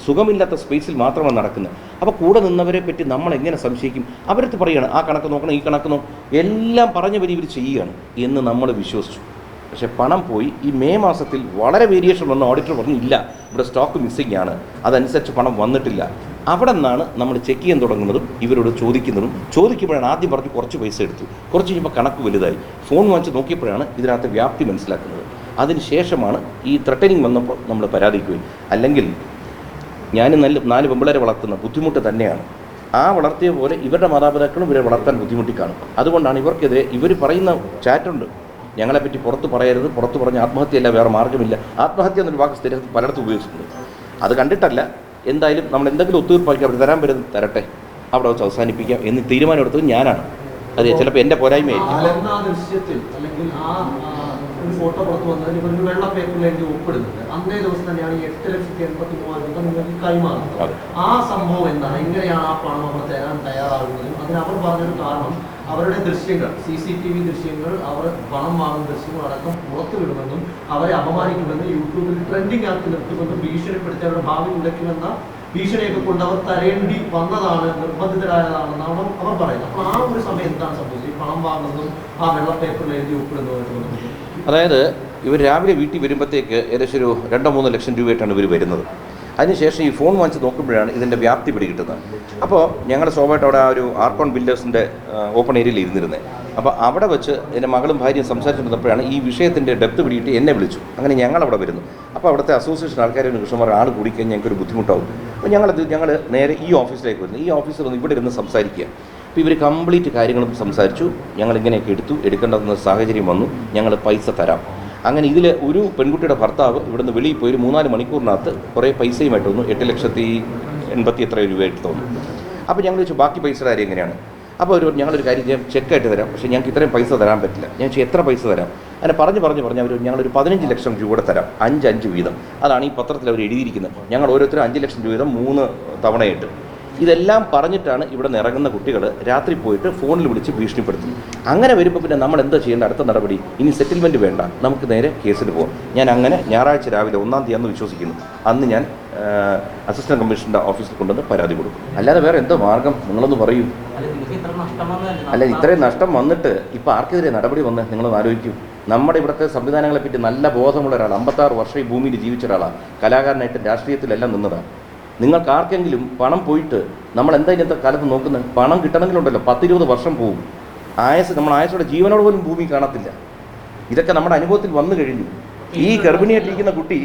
സുഖമില്ലാത്ത സ്പേസിൽ മാത്രമാണ് നടക്കുന്നത്. അപ്പോൾ കൂടെ നിന്നവരെ പറ്റി നമ്മൾ എങ്ങനെ സംശയിക്കും? അവരടുത്ത് പറയുകയാണ് ആ കണക്ക് നോക്കണം, ഈ കണക്ക് നോക്കണം, എല്ലാം പറഞ്ഞ വരി ഇവർ ചെയ്യുകയാണ് എന്ന് നമ്മൾ വിശ്വസിച്ചു. പക്ഷേ പണം പോയി. ഈ മെയ് മാസത്തിൽ വളരെ വേരിയേഷൻ വന്ന ഓഡിറ്റർ പറഞ്ഞു ഇല്ല, ഇവിടെ സ്റ്റോക്ക് മിസ്സിംഗ് ആണ്, അതനുസരിച്ച് പണം വന്നിട്ടില്ല. അവിടെ നിന്നാണ് നമ്മൾ ചെക്ക് ചെയ്യാൻ തുടങ്ങുന്നതും ഇവരോട് ചോദിക്കുമ്പോഴാണ് ആദ്യം പറഞ്ഞ് കുറച്ച് പൈസ എടുത്തു, കുറച്ച് കഴിയുമ്പോൾ കണക്ക് വലുതായി. ഫോൺ വാങ്ങിച്ച് നോക്കിയപ്പോഴാണ് ഇതിനകത്ത് വ്യാപ്തി മനസ്സിലാക്കുന്നത്. അതിനുശേഷമാണ് ഈ ത്രട്ടനിങ് വന്നപ്പോൾ നമ്മൾ പരാതിക്കുകയും. അല്ലെങ്കിൽ ഞാൻ 4 പെമ്പിളരെ വളർത്തുന്ന ബുദ്ധിമുട്ട് തന്നെയാണ്. ആ വളർത്തിയ പോലെ ഇവരുടെ മാതാപിതാക്കളും ഇവരെ വളർത്താൻ ബുദ്ധിമുട്ടി കാണും. അതുകൊണ്ടാണ് ഇവർക്കെതിരെ ഇവർ പറയുന്ന ചാറ്റുണ്ട്, ഞങ്ങളെപ്പറ്റി പുറത്ത് പറയരുത്, പുറത്ത് പറഞ്ഞ ആത്മഹത്യയല്ല വേറെ മാർഗ്ഗമില്ല. ആത്മഹത്യ എന്നൊരു വാക്ക് സ്ഥിരത്തിൽ പലയിടത്തും ഉപയോഗിച്ചിട്ടുണ്ട്. അത് കണ്ടിട്ടല്ല. എന്തായാലും നമ്മൾ എന്തെങ്കിലും ഒത്തുതീർപ്പാക്കി അവർ തരാൻ വരുന്നത് തരട്ടെ, അവിടെ വെച്ച് അവസാനിപ്പിക്കാം എന്ന് തീരുമാനം എടുത്തത് ഞാനാണ്. അതെ, ചിലപ്പോൾ എൻ്റെ പോരായ്മയായിരിക്കും. ആ ദൃശ്യത്തിൽ അല്ലെങ്കിൽ ആ ഒരു ഫോട്ടോ പുറത്ത് വന്നതിന് ഇവർ വെള്ള പേപ്പറിൽ എഴുതി ഒപ്പിടുന്നുണ്ട്. അന്നേ ദിവസം തന്നെയാണ് 8,83,000 രൂപ നിങ്ങൾക്ക് കൈമാറുന്നത്. ആ സംഭവം എന്താണ്? എങ്ങനെയാണ് ആ പണം അവർ തരാൻ തയ്യാറാകുന്നതും അതിന് അവർ പറഞ്ഞൊരു കാരണം അവരുടെ ദൃശ്യങ്ങൾ, CCTV ദൃശ്യങ്ങൾ, അവർ പണം വാങ്ങുന്ന ദൃശ്യങ്ങൾ അടക്കം പുറത്തുവിടുമെന്നും അവരെ അപമാനിക്കുമെന്നും യൂട്യൂബിൽ ട്രെൻഡിങ് ആക്കി നിർത്തുമെന്നും ഭീഷണിപ്പെടുത്തി അവരുടെ ഭാവി ഉലയ്ക്കുമെന്ന ഭീഷണിയൊക്കെ കൊണ്ട് അവർ തരേണ്ടി വന്നതാണ്, നിർബന്ധിതരായതാണെന്നാണ് അവർ പറയുന്നത്. അപ്പോൾ ആ ഒരു സമയം എന്താണ് സംഭവിച്ചത്? ഈ പണം വാങ്ങുന്നതും ആ വെള്ള പേപ്പറിൽ എഴുതി ഒപ്പിടുന്നതുമായിട്ട് അതായത് ഇവർ രാവിലെ വീട്ടിൽ വരുമ്പോഴത്തേക്ക് ഏകദേശം ഒരു 2-3 ലക്ഷം രൂപയായിട്ടാണ് ഇവർ വരുന്നത്. അതിനുശേഷം ഈ ഫോൺ വാങ്ങിച്ച് നോക്കുമ്പോഴാണ് ഇതിൻ്റെ വ്യാപ്തി പിടികിട്ടുന്നത്. അപ്പോൾ ഞങ്ങൾ സ്വാഭാവികമായിട്ട് അവിടെ ആ ഒരു ആർക്കോൺ ബിൽഡേഴ്സിൻ്റെ ഓപ്പൺ ഏരിയയിൽ ഇരുന്നിരുന്നത്. അപ്പോൾ അവിടെ വെച്ച് എൻ്റെ മകളും ഭാര്യയും സംസാരിച്ചിരുന്നപ്പോഴാണ് ഈ വിഷയത്തിൻ്റെ ഡെപ്ത് പിടിയിട്ട് എന്നെ വിളിച്ചു. അങ്ങനെ ഞങ്ങളവിടെ വരുന്നു. അപ്പോൾ അവിടുത്തെ അസോസിയേഷൻ ആൾക്കാരെ കൃഷ്ണന്മാർ ആൾ കൂടിക്കഴിഞ്ഞാൽ ഞങ്ങൾക്കൊരു ബുദ്ധിമുട്ടാവും. അപ്പോൾ ഞങ്ങൾ നേരെ ഈ ഓഫീസിലേക്ക് വരുന്നു. ഈ ഓഫീസിൽ വന്ന് ഇവിടെ ഇരുന്ന് സംസാരിക്കുക. അപ്പോൾ ഇവർ കംപ്ലീറ്റ് കാര്യങ്ങളും സംസാരിച്ചു. ഞങ്ങളിങ്ങനെയൊക്കെ എടുക്കേണ്ടുന്ന സാഹചര്യം വന്നു, ഞങ്ങൾ പൈസ തരാം. അങ്ങനെ ഇതിൽ ഒരു പെൺകുട്ടിയുടെ ഭർത്താവ് ഇവിടുന്ന് വെളിയിൽ പോയി 3-4 മണിക്കൂറിനകത്ത് കുറേ പൈസയുമായിട്ട് വന്നു. 8,80,000 എത്ര രൂപയായിട്ട് തോന്നുന്നു. അപ്പോൾ ഞങ്ങൾ ചോദിച്ചു ബാക്കി പൈസയുടെ കാര്യം എങ്ങനെയാണ്? അപ്പോൾ ഞങ്ങളൊരു കാര്യം ചെയ്യാം, ചെക്കായിട്ട് തരാം, പക്ഷേ ഞങ്ങൾക്ക് ഇത്രയും പൈസ തരാൻ പറ്റില്ല. ഞാൻ ചോദിച്ചു എത്ര പൈസ തരാം? അങ്ങനെ പറഞ്ഞ് അവർ ഞങ്ങളൊരു 15 ലക്ഷം രൂപയുടെ തരാം, 5 വീതം. അതാണ് ഈ പത്രത്തിൽ അവർ എഴുതിയിരിക്കുന്നത്. ഞങ്ങൾ ഓരോരുത്തരും 5 ലക്ഷം രൂപ വീതം 3 തവണയായിട്ട്. ഇതെല്ലാം പറഞ്ഞിട്ടാണ് ഇവിടെ നിന്ന് ഇറങ്ങുന്ന കുട്ടികൾ രാത്രി പോയിട്ട് ഫോണിൽ വിളിച്ച് ഭീഷണിപ്പെടുത്തും. അങ്ങനെ വരുമ്പോൾ പിന്നെ നമ്മൾ എന്താ ചെയ്യേണ്ട അടുത്ത നടപടി? ഇനി സെറ്റിൽമെൻറ്റ് വേണ്ട, നമുക്ക് നേരെ കേസിന് പോകാം. ഞാൻ അങ്ങനെ ഞായറാഴ്ച രാവിലെ 1-ാം തീയതി അന്ന് വിശ്വസിക്കുന്നു. അന്ന് ഞാൻ അസിസ്റ്റൻറ്റ് കമ്മീഷണറുടെ ഓഫീസിൽ കൊണ്ടുവന്ന് പരാതി കൊടുക്കും. അല്ലാതെ വേറെ എന്തോ മാർഗം നിങ്ങളൊന്ന് പറയൂ. അല്ല, ഇത്രയും നഷ്ടം വന്നിട്ട് ഇപ്പോൾ ആർക്കെതിരെ നടപടി വന്ന് നിങ്ങളൊന്ന് ആലോചിക്കൂ. നമ്മുടെ ഇവിടുത്തെ സംവിധാനങ്ങളെപ്പറ്റി നല്ല ബോധമുള്ള ഒരാൾ, 56 വർഷം ഈ ഭൂമിയിൽ ജീവിച്ച ഒരാളാണ്, കലാകാരനായിട്ട് രാഷ്ട്രീയത്തിലെല്ലാം നിന്നതാണ്. നിങ്ങൾക്ക് ആർക്കെങ്കിലും പണം പോയിട്ട് നമ്മൾ എന്താ ഇന്നത്തെ കാലത്ത് നോക്കുന്നത്? പണം കിട്ടണമെങ്കിലുണ്ടല്ലോ 10-20 വർഷം പോകും. നമ്മൾ ആയസോടെ ജീവനോട് പോലും ഭൂമി കാണത്തില്ല. ഇതൊക്കെ നമ്മുടെ അനുഭവത്തിൽ വന്നു കഴിഞ്ഞു. ഈ ഗർഭിണിയായിട്ടിരിക്കുന്ന കുട്ടി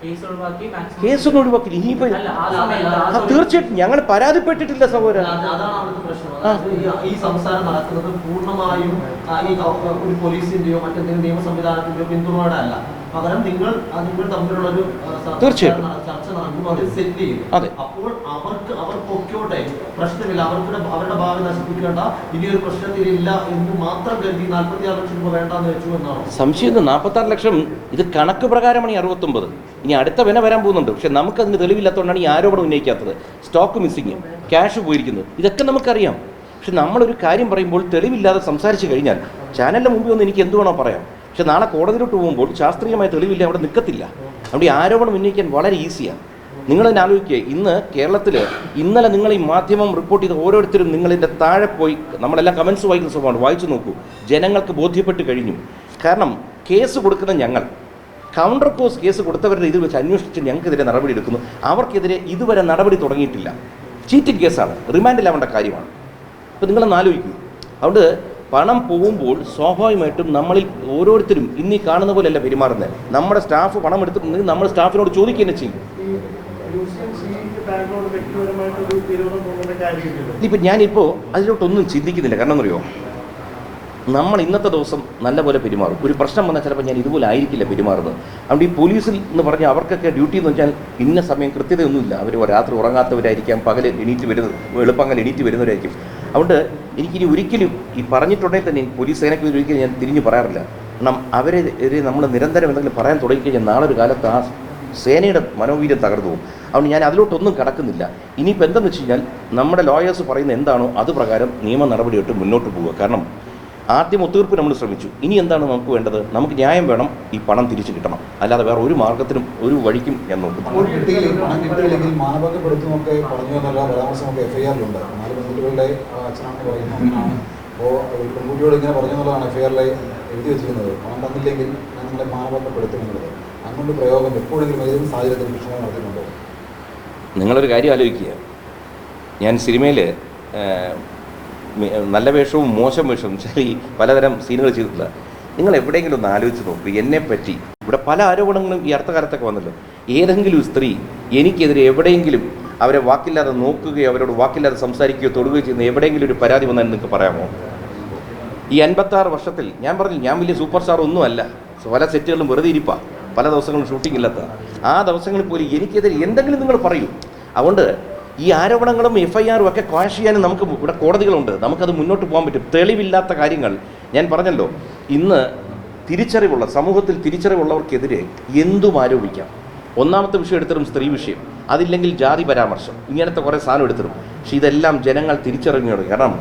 കേസൊന്നും ഒഴിവാക്കില്ല. ഇനിയിപ്പോൾ തീർച്ചയായിട്ടും ഞങ്ങൾ പരാതിപ്പെട്ടിട്ടില്ല സഹോദരൻ. അതാണ് അവിടുത്തെ പ്രശ്നം. അതായത് ഈ സംസാരം നടക്കുന്നത് പൂർണ്ണമായും ഈ ഒരു പോലീസിന്റെയോ മറ്റെന്തെങ്കിലും നിയമ സംവിധാനത്തിന്റെയോ പിന്തുണയോടെ അല്ല. പകരം നിങ്ങൾ തമ്മിലുള്ള ഒരു തീർച്ചയായിട്ടും ചർച്ച നടക്കുമ്പോൾ അവർ സെറ്റ് ചെയ്യും. അപ്പോൾ അവർ പൊക്കോട്ടെ, പ്രശ്നമില്ല, അവരുടെ ഭാഗം നശിപ്പിക്കേണ്ട, ഇനിയൊരു പ്രശ്നത്തിലില്ല എന്ന് മാത്രം കരുതി 46 ലക്ഷം രൂപ വേണ്ടാന്ന് വെച്ചു എന്നാണ് സംശയം. 46 ലക്ഷം ഇത് കണക്ക് പ്രകാരമാണ് ഈ 69. ഇനി അടുത്ത വില വരാൻ പോകുന്നുണ്ട്. പക്ഷെ നമുക്കതിന് തെളിവില്ലാത്തതുകൊണ്ടാണ് ഈ ആരോപണം ഉന്നയിക്കാത്തത്. സ്റ്റോക്ക് മിസ്സിങ്, ക്യാഷ് പോയിരിക്കുന്നത്, ഇതൊക്കെ നമുക്കറിയാം. പക്ഷെ നമ്മളൊരു കാര്യം പറയുമ്പോൾ തെളിവില്ലാതെ സംസാരിച്ച് കഴിഞ്ഞാൽ ചാനലിൻ്റെ മുമ്പിൽ ഒന്ന് എനിക്ക് എന്തുവേണോ പറയാം. പക്ഷെ നാളെ കോടതിയിലോട്ട് പോകുമ്പോൾ ശാസ്ത്രീയമായ തെളിവില്ല, അവിടെ നിൽക്കത്തില്ല. അവിടെ ഈ ആരോപണം ഉന്നയിക്കാൻ വളരെ ഈസിയാണ്. നിങ്ങളതിനെ ആലോചിക്കുക. ഇന്ന് കേരളത്തിൽ ഇന്നലെ നിങ്ങൾ ഈ മാധ്യമം റിപ്പോർട്ട് ചെയ്ത ഓരോരുത്തരും നിങ്ങളിൻ്റെ താഴെ പോയി, നമ്മളെല്ലാം കമൻസ് വായിക്കുന്ന സ്വഭാവമാണ്, വായിച്ചു നോക്കൂ. ജനങ്ങൾക്ക് ബോധ്യപ്പെട്ട് കഴിഞ്ഞു. കാരണം കേസ് കൊടുക്കുന്ന ഞങ്ങൾ കൗണ്ടർ പോസ് കേസ് കൊടുത്തവരുടെ ഇത് വെച്ച് അന്വേഷിച്ച് ഞങ്ങൾക്കെതിരെ നടപടി എടുക്കുന്നു. അവർക്കെതിരെ ഇതുവരെ നടപടി തുടങ്ങിയിട്ടില്ല. ചീറ്റിംഗ് കേസാണ്, റിമാൻഡിലാവേണ്ട കാര്യമാണ്. അപ്പോൾ നിങ്ങളൊന്ന് ആലോചിക്കൂ. അതുകൊണ്ട് പണം പോകുമ്പോൾ സ്വാഭാവികമായിട്ടും നമ്മളിൽ ഓരോരുത്തരും ഇന്നീ കാണുന്ന പോലെയല്ല പെരുമാറുന്നത്. നമ്മുടെ സ്റ്റാഫ് പണം എടുത്തിട്ടുണ്ടെങ്കിൽ നമ്മൾ സ്റ്റാഫിനോട് ചോദിക്കുക തന്നെ ചെയ്യും. ഇപ്പം ഞാനിപ്പോൾ അതിലോട്ടൊന്നും ചിന്തിക്കുന്നില്ല. കാരണം എന്നറിയോ, നമ്മൾ ഇന്നത്തെ ദിവസം നല്ലപോലെ പെരുമാറും. ഒരു പ്രശ്നം വന്നാൽ ചിലപ്പോൾ ഞാൻ ഇതുപോലെ ആയിരിക്കില്ല പെരുമാറുന്നത്. അതുകൊണ്ട് ഈ പോലീസിൽ എന്ന് പറഞ്ഞാൽ അവർക്കൊക്കെ ഡ്യൂട്ടി എന്ന് വെച്ചാൽ ഇന്ന സമയം കൃത്യതയൊന്നുമില്ല. അവർ രാത്രി ഉറങ്ങാത്തവരായിരിക്കാം, പകൽ എണീറ്റ് എളുപ്പങ്ങൾ എണീറ്റ് വരുന്നവരായിരിക്കും. അതുകൊണ്ട് എനിക്കിനി ഒരിക്കലും ഈ പറഞ്ഞിട്ടുണ്ടെങ്കിൽ തന്നെ പോലീസ് സേനയ്ക്ക് ഒരിക്കലും ഞാൻ തിരിഞ്ഞ് പറയാറില്ല. കാരണം അവരെതിരെ നമ്മൾ നിരന്തരം എന്തെങ്കിലും പറയാൻ തുടങ്ങിക്കഴിഞ്ഞാൽ നാളെ ഒരു കാലത്ത് ആ സേനയുടെ മനോവീര്യം തകർന്നു പോകും. അതുകൊണ്ട് ഞാൻ അതിലോട്ടൊന്നും കടക്കുന്നില്ല. ഇനിയിപ്പോൾ എന്തെന്ന് വെച്ച് കഴിഞ്ഞാൽ നമ്മുടെ ലോയേഴ്സ് പറയുന്ന എന്താണോ അത് പ്രകാരം നിയമ നടപടിയായിട്ട് മുന്നോട്ട് പോവുക. കാരണം ആദ്യം ഒത്തുതീർപ്പ് നമ്മൾ ശ്രമിച്ചു. ഇനി എന്താണ് നമുക്ക് വേണ്ടത്? നമുക്ക് ന്യായം വേണം, ഈ പണം തിരിച്ചു കിട്ടണം. അല്ലാതെ വേറെ ഒരു മാർഗത്തിനും ഒരു വഴിക്കും ഞാൻ നോക്കുന്നു. പണം കിട്ടിയില്ലെങ്കിൽ മാനഭംഗപ്പെടുത്തുമൊക്കെ പറഞ്ഞു എന്നുള്ള പരാമർശമൊക്കെ FIR-ലുണ്ട്. 4 പെൺകുട്ടികളുടെ അച്ഛനാണെന്ന് പറയുന്നു. അപ്പോൾ പെൺകുട്ടിയോട് ഇങ്ങനെ പറഞ്ഞു എന്നുള്ളതാണ് FIR-ലെ എഴുതി വെച്ചിരിക്കുന്നത്. പണം തന്നില്ലെങ്കിൽ ഞാൻ നിങ്ങളെ മാനഭംഗപ്പെടുത്തുമെന്നുള്ളത്. അങ്ങോട്ട് പ്രയോഗം എപ്പോഴെങ്കിലും ഏതെങ്കിലും സാഹചര്യത്തിൽ പ്രശ്നം നടത്തിയിട്ടുണ്ടോ? നിങ്ങളൊരു കാര്യം ആലോചിക്കുക. ഞാൻ സിനിമയിൽ നല്ല വേഷവും മോശം വേഷവും ശരി പലതരം സീനുകൾ ചെയ്തിട്ടില്ല. നിങ്ങൾ എവിടെയെങ്കിലും ഒന്ന് ആലോചിച്ച് നോക്കൂ. എന്നെപ്പറ്റി ഇവിടെ പല ആരോപണങ്ങളും ഈ അടുത്ത കാലത്തൊക്കെ വന്നല്ലോ. ഏതെങ്കിലും സ്ത്രീ എനിക്കെതിരെ എവിടെയെങ്കിലും അവരെ വാക്കില്ലാതെ നോക്കുകയോ അവരോട് വാക്കില്ലാതെ സംസാരിക്കുകയോ തൊടുകയോ ചെയ്യുന്ന എവിടെയെങ്കിലും ഒരു പരാതി വന്നാൽ നിങ്ങൾക്ക് പറയാമോ? ഈ 56 വർഷത്തിൽ ഞാൻ പറഞ്ഞു, ഞാൻ വലിയ സൂപ്പർ സ്റ്റാർ ഒന്നുമല്ല. പല സെറ്റുകളിലും വെറുതെ ഇരിപ്പാണ്, പല ദിവസങ്ങളും ഷൂട്ടിംഗ് ഇല്ലാത്ത. ആ ദിവസങ്ങളിൽ പോലും എനിക്കെതിരെ എന്തെങ്കിലും നിങ്ങൾ പറയൂ. അതുകൊണ്ട് ഈ ആരോപണങ്ങളും FIR-ഉം ഒക്കെ ക്വാഷ് ചെയ്യാനും നമുക്ക് ഇവിടെ കോടതികളുണ്ട്. നമുക്കത് മുന്നോട്ട് പോകാൻ പറ്റും. തെളിവില്ലാത്ത കാര്യങ്ങൾ ഞാൻ പറഞ്ഞല്ലോ. ഇന്ന് തിരിച്ചറിവുള്ള സമൂഹത്തിൽ തിരിച്ചറിവുള്ളവർക്കെതിരെ എന്തും ആരോപിക്കാം. ഒന്നാമത്തെ വിഷയം എടുത്തിരും സ്ത്രീ വിഷയം, അതില്ലെങ്കിൽ ജാതി പരാമർശം, ഇങ്ങനത്തെ കുറേ സാധനം എടുത്തിരും. പക്ഷേ ഇതെല്ലാം ജനങ്ങൾ തിരിച്ചറിഞ്ഞോട്. കാരണം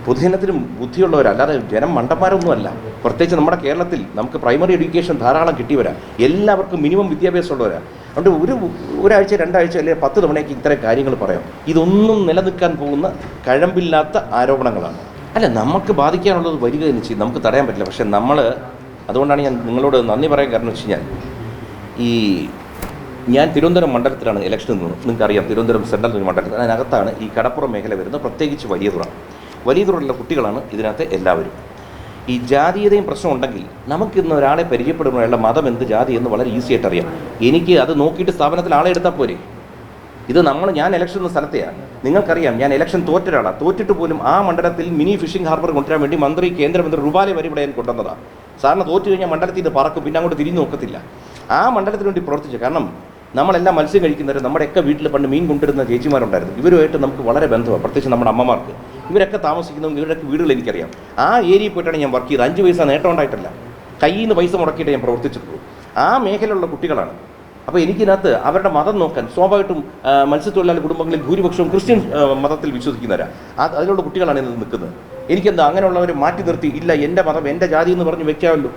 പൊതുജനത്തിനും ബുദ്ധിയുള്ളവരല്ലാതെ ജനം മണ്ടന്മാരൊന്നുമല്ല. പ്രത്യേകിച്ച് നമ്മുടെ കേരളത്തിൽ നമുക്ക് പ്രൈമറി എഡ്യൂക്കേഷൻ ധാരാളം കിട്ടിയവരാ, എല്ലാവർക്കും മിനിമം വിദ്യാഭ്യാസം ഉള്ളവരാ. അതുകൊണ്ട് ഒരാഴ്ച 2 ആഴ്ച അല്ലെങ്കിൽ 10 തവണയ്ക്ക് ഇത്തരം കാര്യങ്ങൾ പറയാം. ഇതൊന്നും നിലനിൽക്കാൻ പോകുന്ന കഴമ്പില്ലാത്ത ആരോപണങ്ങളാണ്. അല്ല, നമുക്ക് ബാധിക്കാനുള്ളത് വരിക എന്ന് ചെയ്യും, നമുക്ക് തടയാൻ പറ്റില്ല. പക്ഷേ അതുകൊണ്ടാണ് ഞാൻ നിങ്ങളോട് നന്ദി പറയാൻ കാരണം വെച്ച് കഴിഞ്ഞാൽ ഞാൻ തിരുവനന്തപുരം മണ്ഡലത്തിലാണ് ഇലക്ഷൻ നിന്നത്. നിങ്ങൾക്കറിയാം, തിരുവനന്തപുരം സെൻട്രൽ മണ്ഡലത്തിൽ. അതിനകത്താണ് ഈ കടപ്പുറം മേഖല വരുന്നത്, പ്രത്യേകിച്ച് വലിയ തുറയുള്ള കുട്ടികളാണ് ഇതിനകത്ത് എല്ലാവരും. ഈ ജാതീയതയും പ്രശ്നം ഉണ്ടെങ്കിൽ നമുക്കിന്ന് ഒരാളെ പരിചയപ്പെടുമ്പോൾ അയാളുടെ മതം എന്ത് ജാതി എന്ന് വളരെ ഈസി ആയിട്ട് അറിയാം. എനിക്ക് അത് നോക്കിയിട്ട് സ്ഥാപനത്തിൽ ആളെ എടുത്താൽ പോരെ. ഇത് ഞാൻ ഇലക്ഷൻ എന്ന സ്ഥലത്തെയാണ്. നിങ്ങൾക്കറിയാം, ഞാൻ ഇലക്ഷൻ തോറ്റ ഒരാളാണ്. തോറ്റിട്ട് പോലും ആ മണ്ഡലത്തിൽ മിനി ഫിഷിംഗ് ഹാർബർ കൊണ്ടുവരാൻ വേണ്ടി കേന്ദ്രമന്ത്രി റുബാലെ വരെ ഇവിടെ ഞാൻ കൊണ്ടുവന്നതാണ്. സാറിന് തോറ്റു കഴിഞ്ഞാൽ മണ്ഡലത്തിൽ ഇത് പറക്കും, പിന്നെ അങ്ങോട്ട് തിരിഞ്ഞു നോക്കത്തില്ല. ആ മണ്ഡലത്തിന് വേണ്ടി പ്രവർത്തിച്ചു. കാരണം നമ്മളെല്ലാം മത്സ്യം കഴിക്കുന്നവർ, നമ്മുടെയൊക്കെ വീട്ടിൽ പണ്ട് മീൻ കൊണ്ടുവരുന്ന ചേച്ചിമാരുണ്ടായിരുന്നു. ഇവരുമായിട്ട് നമുക്ക് വളരെ ബന്ധമാണ്, പ്രത്യേകിച്ച് നമ്മുടെ അമ്മമാർക്ക്. ഇവരൊക്കെ താമസിക്കുന്നതും ഇവരൊക്കെ വീടുകൾ എനിക്കറിയാം. ആ ഏരിയയിൽ പോയിട്ടാണ് ഞാൻ വർക്ക് ചെയ്തത്. 5 പൈസ നേട്ടം ഉണ്ടായിട്ടല്ല, കയ്യിൽ നിന്ന് പൈസ മുടക്കിയിട്ട് ഞാൻ പ്രവർത്തിച്ചിട്ടുള്ളൂ. ആ മേഖലയിലുള്ള കുട്ടികളാണ്. അപ്പോൾ എനിക്കിതിനകത്ത് അവരുടെ മതം നോക്കാൻ സ്വാഭാവികമായിട്ടും മത്സ്യത്തൊഴിലാളി കുടുംബങ്ങളിൽ ഭൂരിപക്ഷവും ക്രിസ്ത്യൻ മതത്തിൽ വിശ്വസിക്കുന്നവരാണ്. അതിലുള്ള കുട്ടികളാണ് ഇന്ന് നിൽക്കുന്നത്. എനിക്കെന്താ അങ്ങനെയുള്ളവർ മാറ്റി നിർത്തി ഇല്ല എൻ്റെ മതം എൻ്റെ ജാതി എന്ന് പറഞ്ഞ് വെക്കാമല്ലോ.